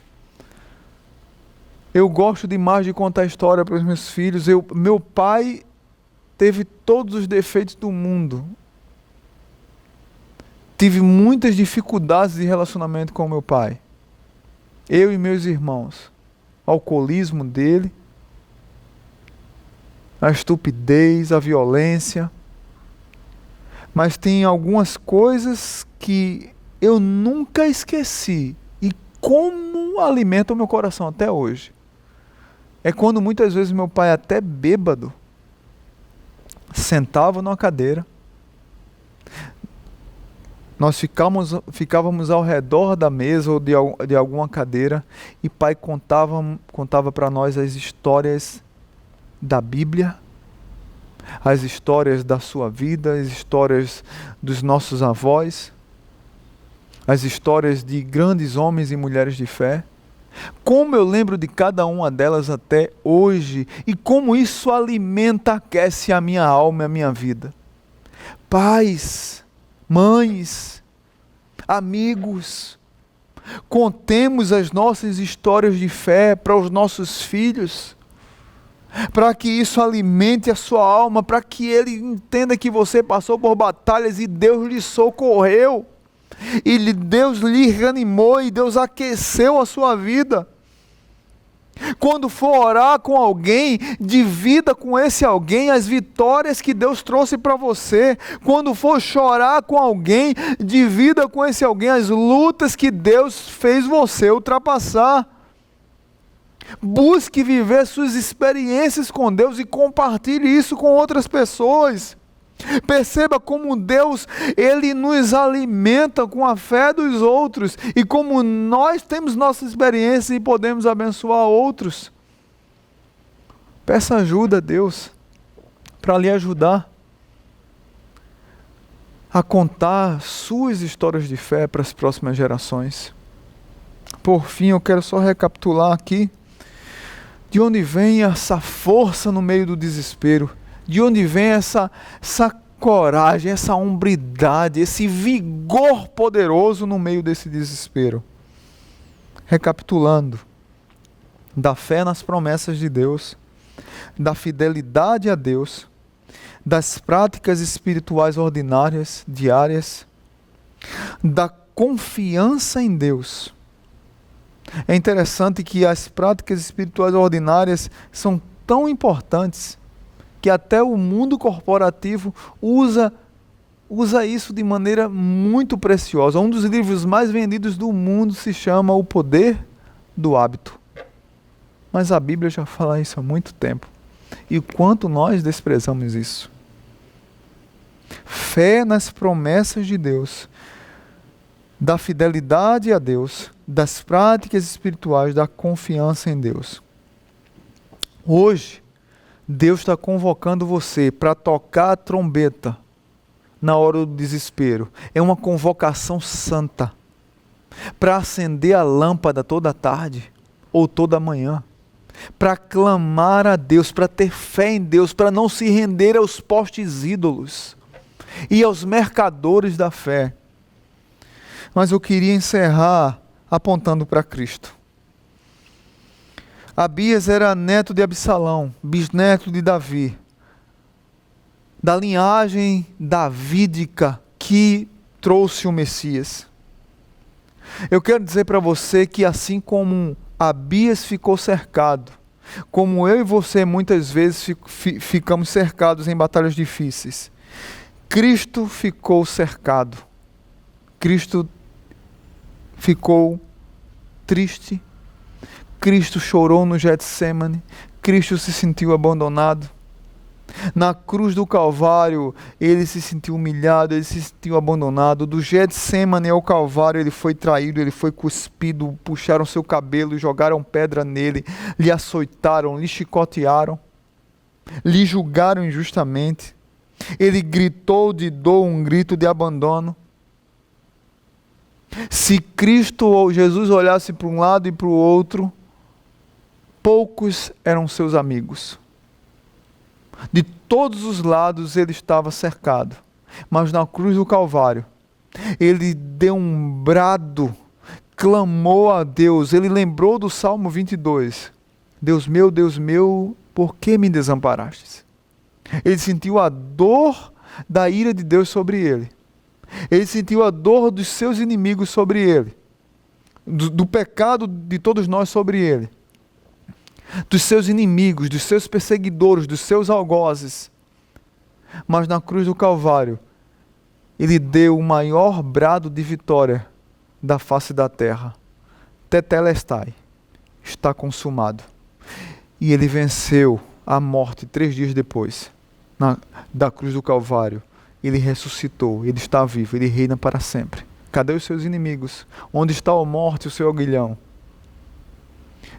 Eu gosto demais de contar história para os meus filhos. Meu pai teve todos os defeitos do mundo. Tive muitas dificuldades de relacionamento com meu pai. Eu e meus irmãos. O alcoolismo dele, a estupidez, a violência. Mas tem algumas coisas que eu nunca esqueci. E como alimenta o meu coração até hoje. É quando muitas vezes meu pai, até bêbado, sentava numa cadeira, nós ficávamos ao redor da mesa ou de alguma cadeira, e pai contava para nós as histórias da Bíblia, as histórias da sua vida, as histórias dos nossos avós, as histórias de grandes homens e mulheres de fé. Como eu lembro de cada uma delas até hoje, e como isso alimenta, aquece a minha alma e a minha vida. Pais, mães, amigos, contemos as nossas histórias de fé para os nossos filhos, para que isso alimente a sua alma, para que ele entenda que você passou por batalhas e Deus lhe socorreu. E Deus lhe reanimou e Deus aqueceu a sua vida. Quando for orar com alguém, divida com esse alguém as vitórias que Deus trouxe para você. Quando for chorar com alguém, divida com esse alguém as lutas que Deus fez você ultrapassar. Busque viver suas experiências com Deus e compartilhe isso com outras pessoas. Perceba como Deus, Ele nos alimenta com a fé dos outros, e como nós temos nossa experiência e podemos abençoar outros. Peça ajuda a Deus para lhe ajudar a contar suas histórias de fé para as próximas gerações. Por fim, eu quero só recapitular aqui de onde vem essa força no meio do desespero. De onde vem essa coragem, essa hombridade, esse vigor poderoso no meio desse desespero? Recapitulando, da fé nas promessas de Deus, da fidelidade a Deus, das práticas espirituais ordinárias, diárias, da confiança em Deus. É interessante que as práticas espirituais ordinárias são tão importantes que até o mundo corporativo usa isso de maneira muito preciosa. Um dos livros mais vendidos do mundo se chama O Poder do Hábito. Mas a Bíblia já fala isso há muito tempo. E o quanto nós desprezamos isso. Fé nas promessas de Deus, da fidelidade a Deus, das práticas espirituais, da confiança em Deus. Hoje, Deus está convocando você para tocar a trombeta na hora do desespero. É uma convocação santa para acender a lâmpada toda tarde ou toda manhã, para clamar a Deus, para ter fé em Deus, para não se render aos postes ídolos e aos mercadores da fé. Mas eu queria encerrar apontando para Cristo. Abias era neto de Absalão, bisneto de Davi, da linhagem davídica que trouxe o Messias. Eu quero dizer para você que assim como Abias ficou cercado, como eu e você muitas vezes ficamos cercados em batalhas difíceis, Cristo ficou cercado. Cristo ficou triste. Cristo chorou no Getsêmani. Cristo se sentiu abandonado. Na cruz do Calvário, ele se sentiu humilhado, ele se sentiu abandonado. Do Getsêmani ao Calvário, ele foi traído, ele foi cuspido, puxaram seu cabelo, jogaram pedra nele, lhe açoitaram, lhe chicotearam, lhe julgaram injustamente. Ele gritou de dor, um grito de abandono. Se Cristo ou Jesus olhasse para um lado e para o outro, poucos eram seus amigos. De todos os lados ele estava cercado. Mas na cruz do Calvário, ele deu um brado, clamou a Deus. Ele lembrou do Salmo 22. Deus meu, por que me desamparastes? Ele sentiu a dor da ira de Deus sobre ele. Ele sentiu a dor dos seus inimigos sobre ele. Do pecado de todos nós sobre ele. Dos seus inimigos, dos seus perseguidores, dos seus algozes. Mas na cruz do Calvário, ele deu o maior brado de vitória da face da terra. Tetelestai, está consumado. E ele venceu a morte 3 dias depois, da cruz do Calvário. Ele ressuscitou, ele está vivo, ele reina para sempre. Cadê os seus inimigos? Onde está a morte, o seu aguilhão?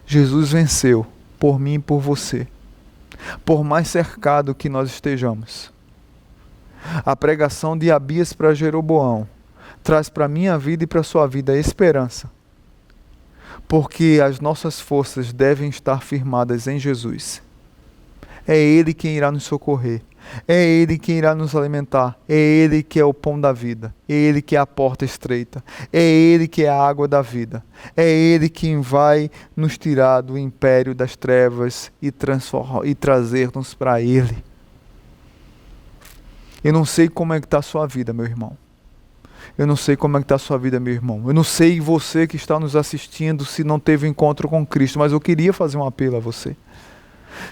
Jesus venceu por mim e por você. Por mais cercado que nós estejamos. A pregação de Abias para Jeroboão traz para a minha vida e para a sua vida a esperança. Porque as nossas forças devem estar firmadas em Jesus. É Ele quem irá nos socorrer. É Ele quem irá nos alimentar. É Ele que é o pão da vida. É Ele que é a porta estreita. É Ele que é a água da vida. É Ele quem vai nos tirar do império das trevas e trazer-nos para Ele. Eu não sei como é que está a sua vida, meu irmão. Eu não sei como é que está a sua vida, meu irmão. Eu não sei você que está nos assistindo se não teve um encontro com Cristo, mas eu queria fazer um apelo a você.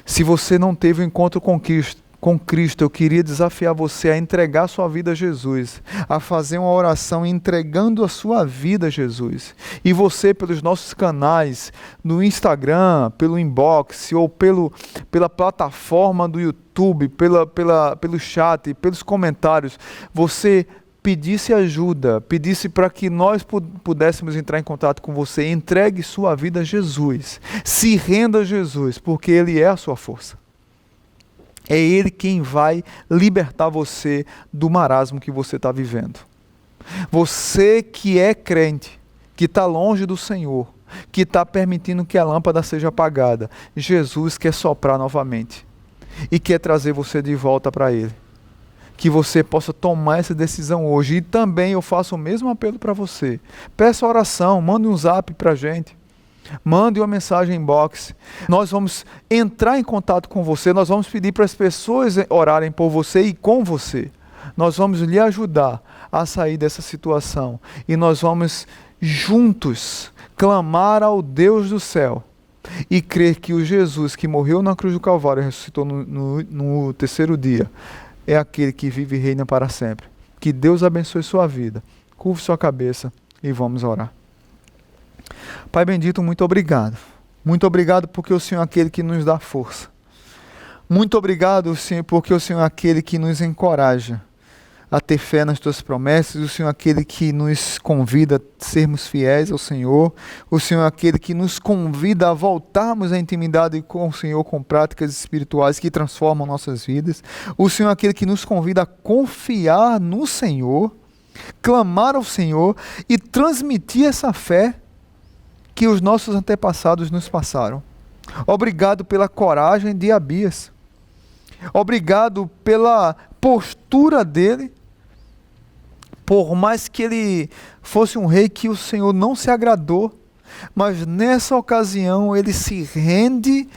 Se você não teve um encontro com Cristo, eu queria desafiar você a entregar sua vida a Jesus, a fazer uma oração entregando a sua vida a Jesus. E você, pelos nossos canais, no Instagram, pelo inbox, ou pela plataforma do YouTube, pelo chat, pelos comentários, você pedisse ajuda, pedisse para que nós pudéssemos entrar em contato com você. Entregue sua vida a Jesus, se renda a Jesus, porque Ele é a sua força. É Ele quem vai libertar você do marasmo que você está vivendo. Você que é crente, que está longe do Senhor, que está permitindo que a lâmpada seja apagada, Jesus quer soprar novamente e quer trazer você de volta para Ele. Que você possa tomar essa decisão hoje. E também eu faço o mesmo apelo para você. Peça oração, mande um zap para a gente. Mande uma mensagem inbox. Nós vamos entrar em contato com você. Nós vamos pedir para as pessoas orarem por você e com você. Nós vamos lhe ajudar a sair dessa situação. E nós vamos juntos clamar ao Deus do céu e crer que o Jesus que morreu na cruz do Calvário e ressuscitou no terceiro dia é aquele que vive e reina para sempre. Que Deus abençoe sua vida. Curve sua cabeça e vamos orar. Pai bendito, muito obrigado. Muito obrigado porque o Senhor é aquele que nos dá força. Muito obrigado, Senhor, porque o Senhor é aquele que nos encoraja a ter fé nas tuas promessas. O Senhor é aquele que nos convida a sermos fiéis ao Senhor. O Senhor é aquele que nos convida a voltarmos à intimidade com o Senhor, com práticas espirituais que transformam nossas vidas. O Senhor é aquele que nos convida a confiar no Senhor, clamar ao Senhor e transmitir essa fé que os nossos antepassados nos passaram. Obrigado pela coragem de Abias. Obrigado pela postura dele. Por mais que ele fosse um rei que o Senhor não se agradou, mas nessa ocasião ele se rende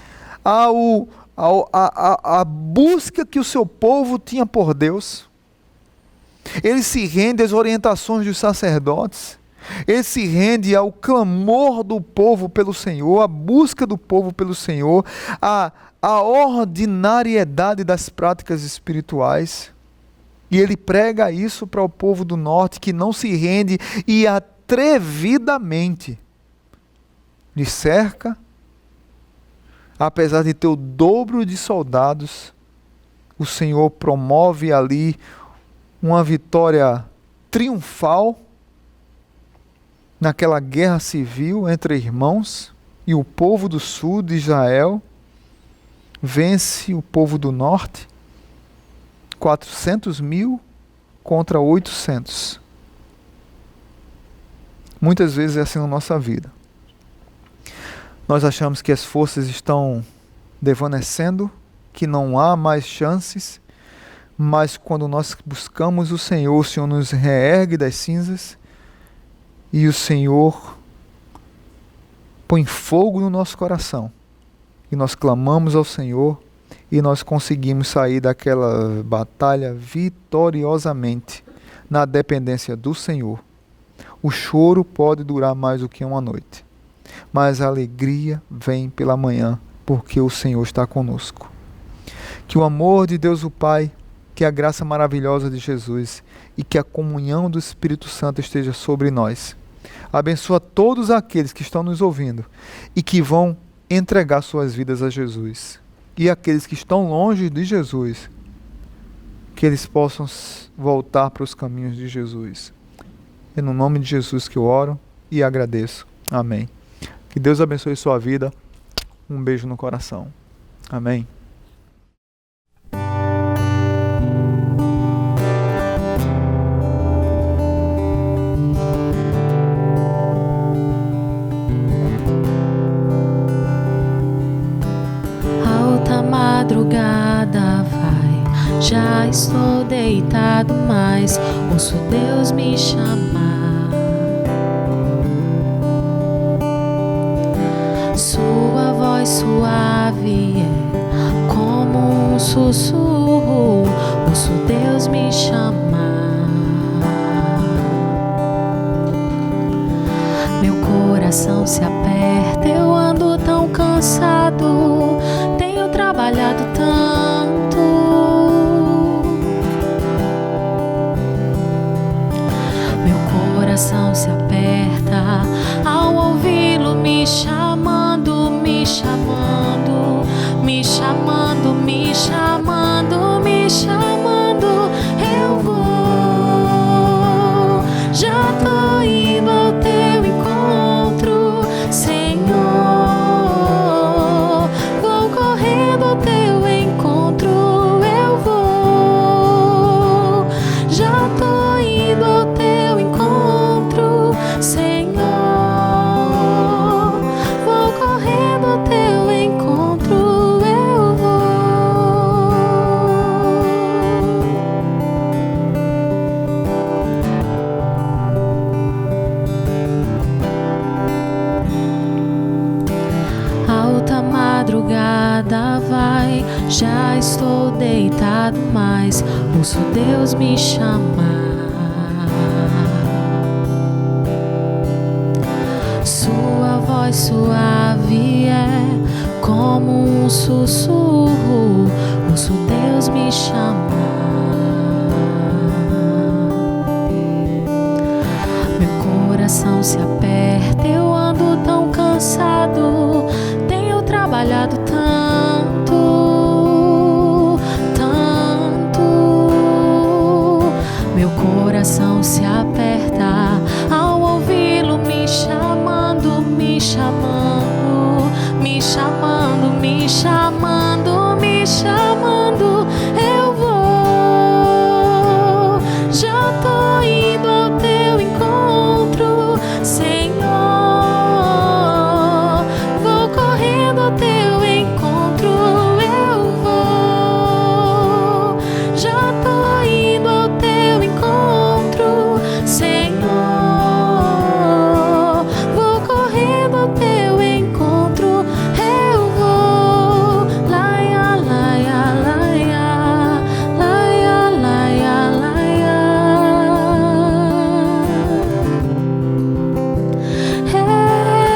à busca que o seu povo tinha por Deus. Ele se rende às orientações dos sacerdotes. Ele se rende ao clamor do povo pelo Senhor, à busca do povo pelo Senhor, à ordinariedade das práticas espirituais. E ele prega isso para o povo do norte, que não se rende e atrevidamente lhe cerca, apesar de ter o dobro de soldados. O Senhor promove ali uma vitória triunfal naquela guerra civil entre irmãos, e o povo do sul de Israel vence o povo do norte, 400.000 contra 800. Muitas vezes é assim na nossa vida. Nós achamos que as forças estão desvanecendo, que não há mais chances, mas quando nós buscamos o Senhor nos reergue das cinzas, e o Senhor põe fogo no nosso coração. E nós clamamos ao Senhor e nós conseguimos sair daquela batalha vitoriosamente na dependência do Senhor. O choro pode durar mais do que uma noite, mas a alegria vem pela manhã, porque o Senhor está conosco. Que o amor de Deus o Pai, que a graça maravilhosa de Jesus e que a comunhão do Espírito Santo esteja sobre nós. Abençoa todos aqueles que estão nos ouvindo e que vão entregar suas vidas a Jesus. E aqueles que estão longe de Jesus, que eles possam voltar para os caminhos de Jesus. É no nome de Jesus que eu oro e agradeço. Amém. Que Deus abençoe sua vida. Um beijo no coração. Amém. Madrugada vai, já estou deitado, mas ouço Deus me chamar. Sua voz suave é como um sussurro, ouço Deus me chamar. Meu coração se aperta, eu ando tão cansado, trabalhado tanto. Meu coração se aperta ao ouvi-lo me chamando, me chamando, me chamando, me chamando, me chamando. Eu vou, já tô indo ao teu encontro, Senhor. madrugada vai, já estou deitado, mas ouço Deus me chamar. Sua voz suave é como um sussurro, ouço Deus me chamar. Meu coração se aperta, eu ando tão cansado, tenho trabalhado tanto, tanto. Meu coração se aperta ao ouvi-lo me chamando, me chamando, me chamando, me chamando, me chamando. Eu vou, já tô indo ao teu encontro, Senhor. Vou correndo ao teu encontro, eu vou, já tô indo ao teu encontro, Senhor. Vou correndo ao teu encontro, eu vou. Laia, laia, laia, laia, laia, laia.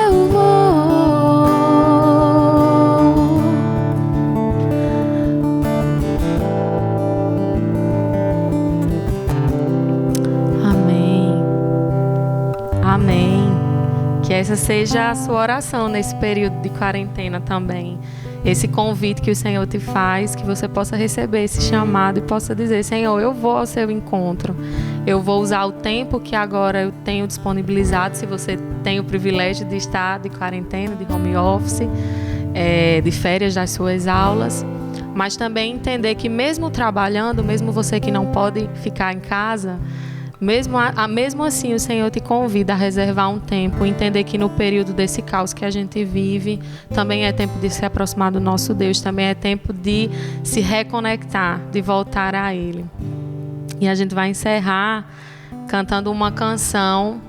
Eu vou. Amém. Amém. Que essa seja a sua oração nesse período de quarentena também. Esse convite que o Senhor te faz, que você possa receber esse chamado e possa dizer: Senhor, eu vou ao seu encontro. Eu vou usar o tempo que agora eu tenho disponibilizado, se você tem o privilégio de estar de quarentena, de home office, de férias das suas aulas. Mas também entender que mesmo trabalhando, mesmo você que não pode ficar em casa, mesmo assim o Senhor te convida a reservar um tempo, entender que no período desse caos que a gente vive, também é tempo de se aproximar do nosso Deus, também é tempo de se reconectar, de voltar a Ele. E a gente vai encerrar cantando uma canção,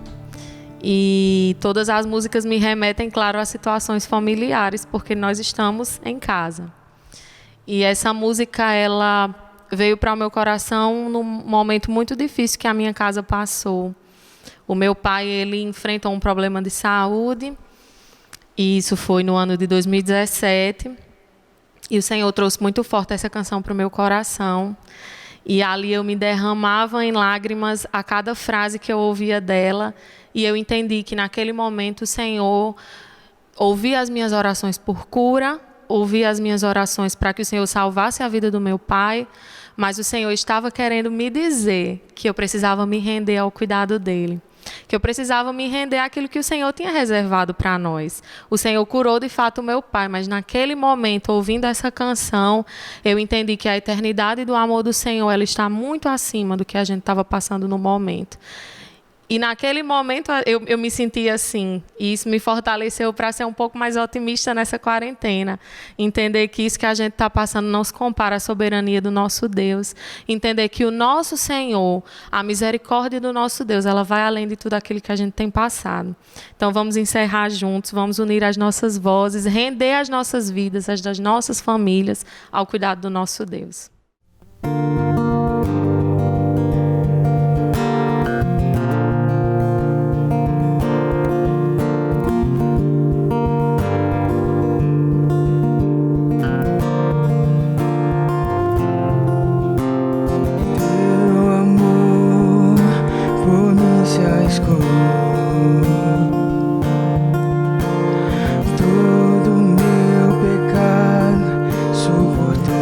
e todas as músicas me remetem, claro, a situações familiares, porque nós estamos em casa. E essa música, ela veio para o meu coração num momento muito difícil que a minha casa passou. O meu pai, ele enfrentou um problema de saúde, e isso foi no ano de 2017. E o Senhor trouxe muito forte essa canção para o meu coração. E ali eu me derramava em lágrimas a cada frase que eu ouvia dela. E eu entendi que naquele momento o Senhor ouvia as minhas orações por cura, ouvia as minhas orações para que o Senhor salvasse a vida do meu pai, mas o Senhor estava querendo me dizer que eu precisava me render ao cuidado dele, que eu precisava me render àquilo que o Senhor tinha reservado para nós. O Senhor curou de fato o meu pai, mas naquele momento, ouvindo essa canção, eu entendi que a eternidade do amor do Senhor, ela está muito acima do que a gente estava passando no momento. E naquele momento eu me senti assim, e isso me fortaleceu para ser um pouco mais otimista nessa quarentena. Entender que isso que a gente está passando não se compara à soberania do nosso Deus. Entender que o nosso Senhor, a misericórdia do nosso Deus, ela vai além de tudo aquilo que a gente tem passado. Então vamos encerrar juntos, vamos unir as nossas vozes, render as nossas vidas, as das nossas famílias, ao cuidado do nosso Deus. Todo meu pecado suportou.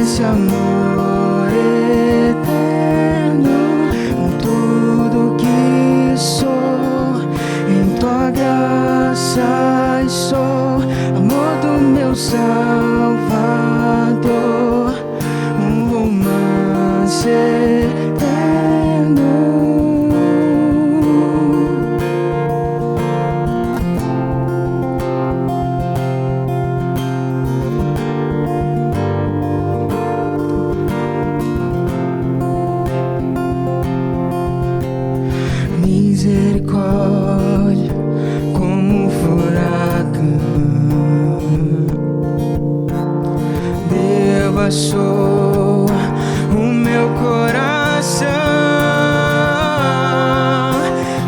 esse amor eterno, com tudo que sou, em tua graça sou, amor do meu meu Salvador, um romance eterno. Misericórdia como um furacão devassou o meu coração.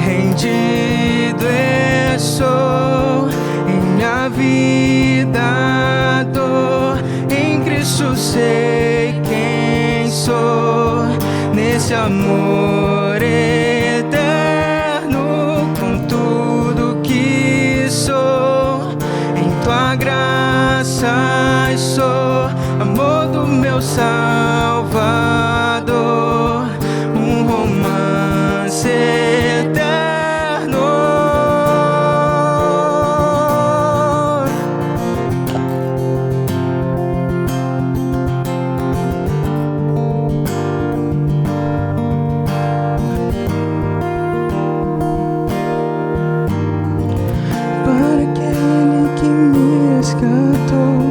Rendido estou em minha vida, dor em Cristo sei quem sou. Nesse amor eterno, com tudo que sou, em tua graça sou, amor do meu Salvador, um romance eterno. Para aquele que me resgatou,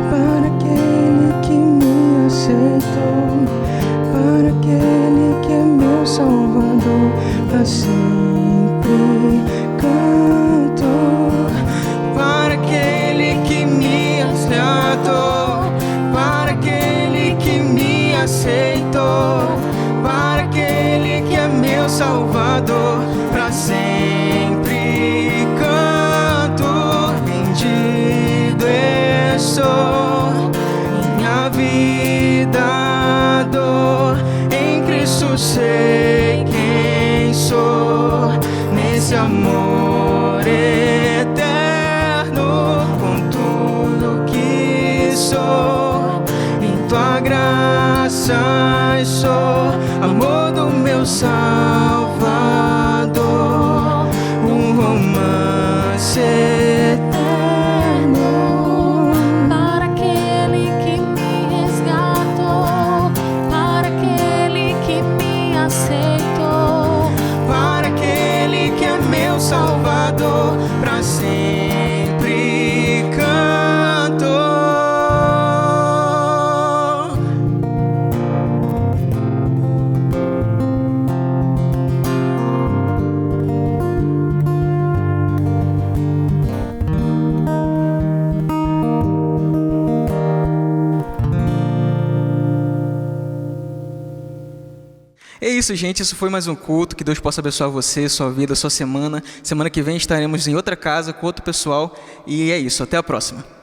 para aquele que me aceitou, para aquele que é meu Salvador, para sempre canto. Para aquele que me resgatou, para aquele que me aceitou, para aquele que é meu Salvador, para sempre canto. Rendido estou em minha vida, dor em Cristo sei quem sou. Nesse amor eterno, com tudo que sou, em tua graça sou, amor do meu Salvador, um romance eterno. Para aquele que me resgatou, para aquele que me aceitou, Para aquele que é meu Salvador, para sempre canto. É isso, gente. Isso foi mais um culto. Que Deus possa abençoar você, sua vida, sua semana. Semana que vem estaremos em outra casa com outro pessoal. E é isso. Até a próxima.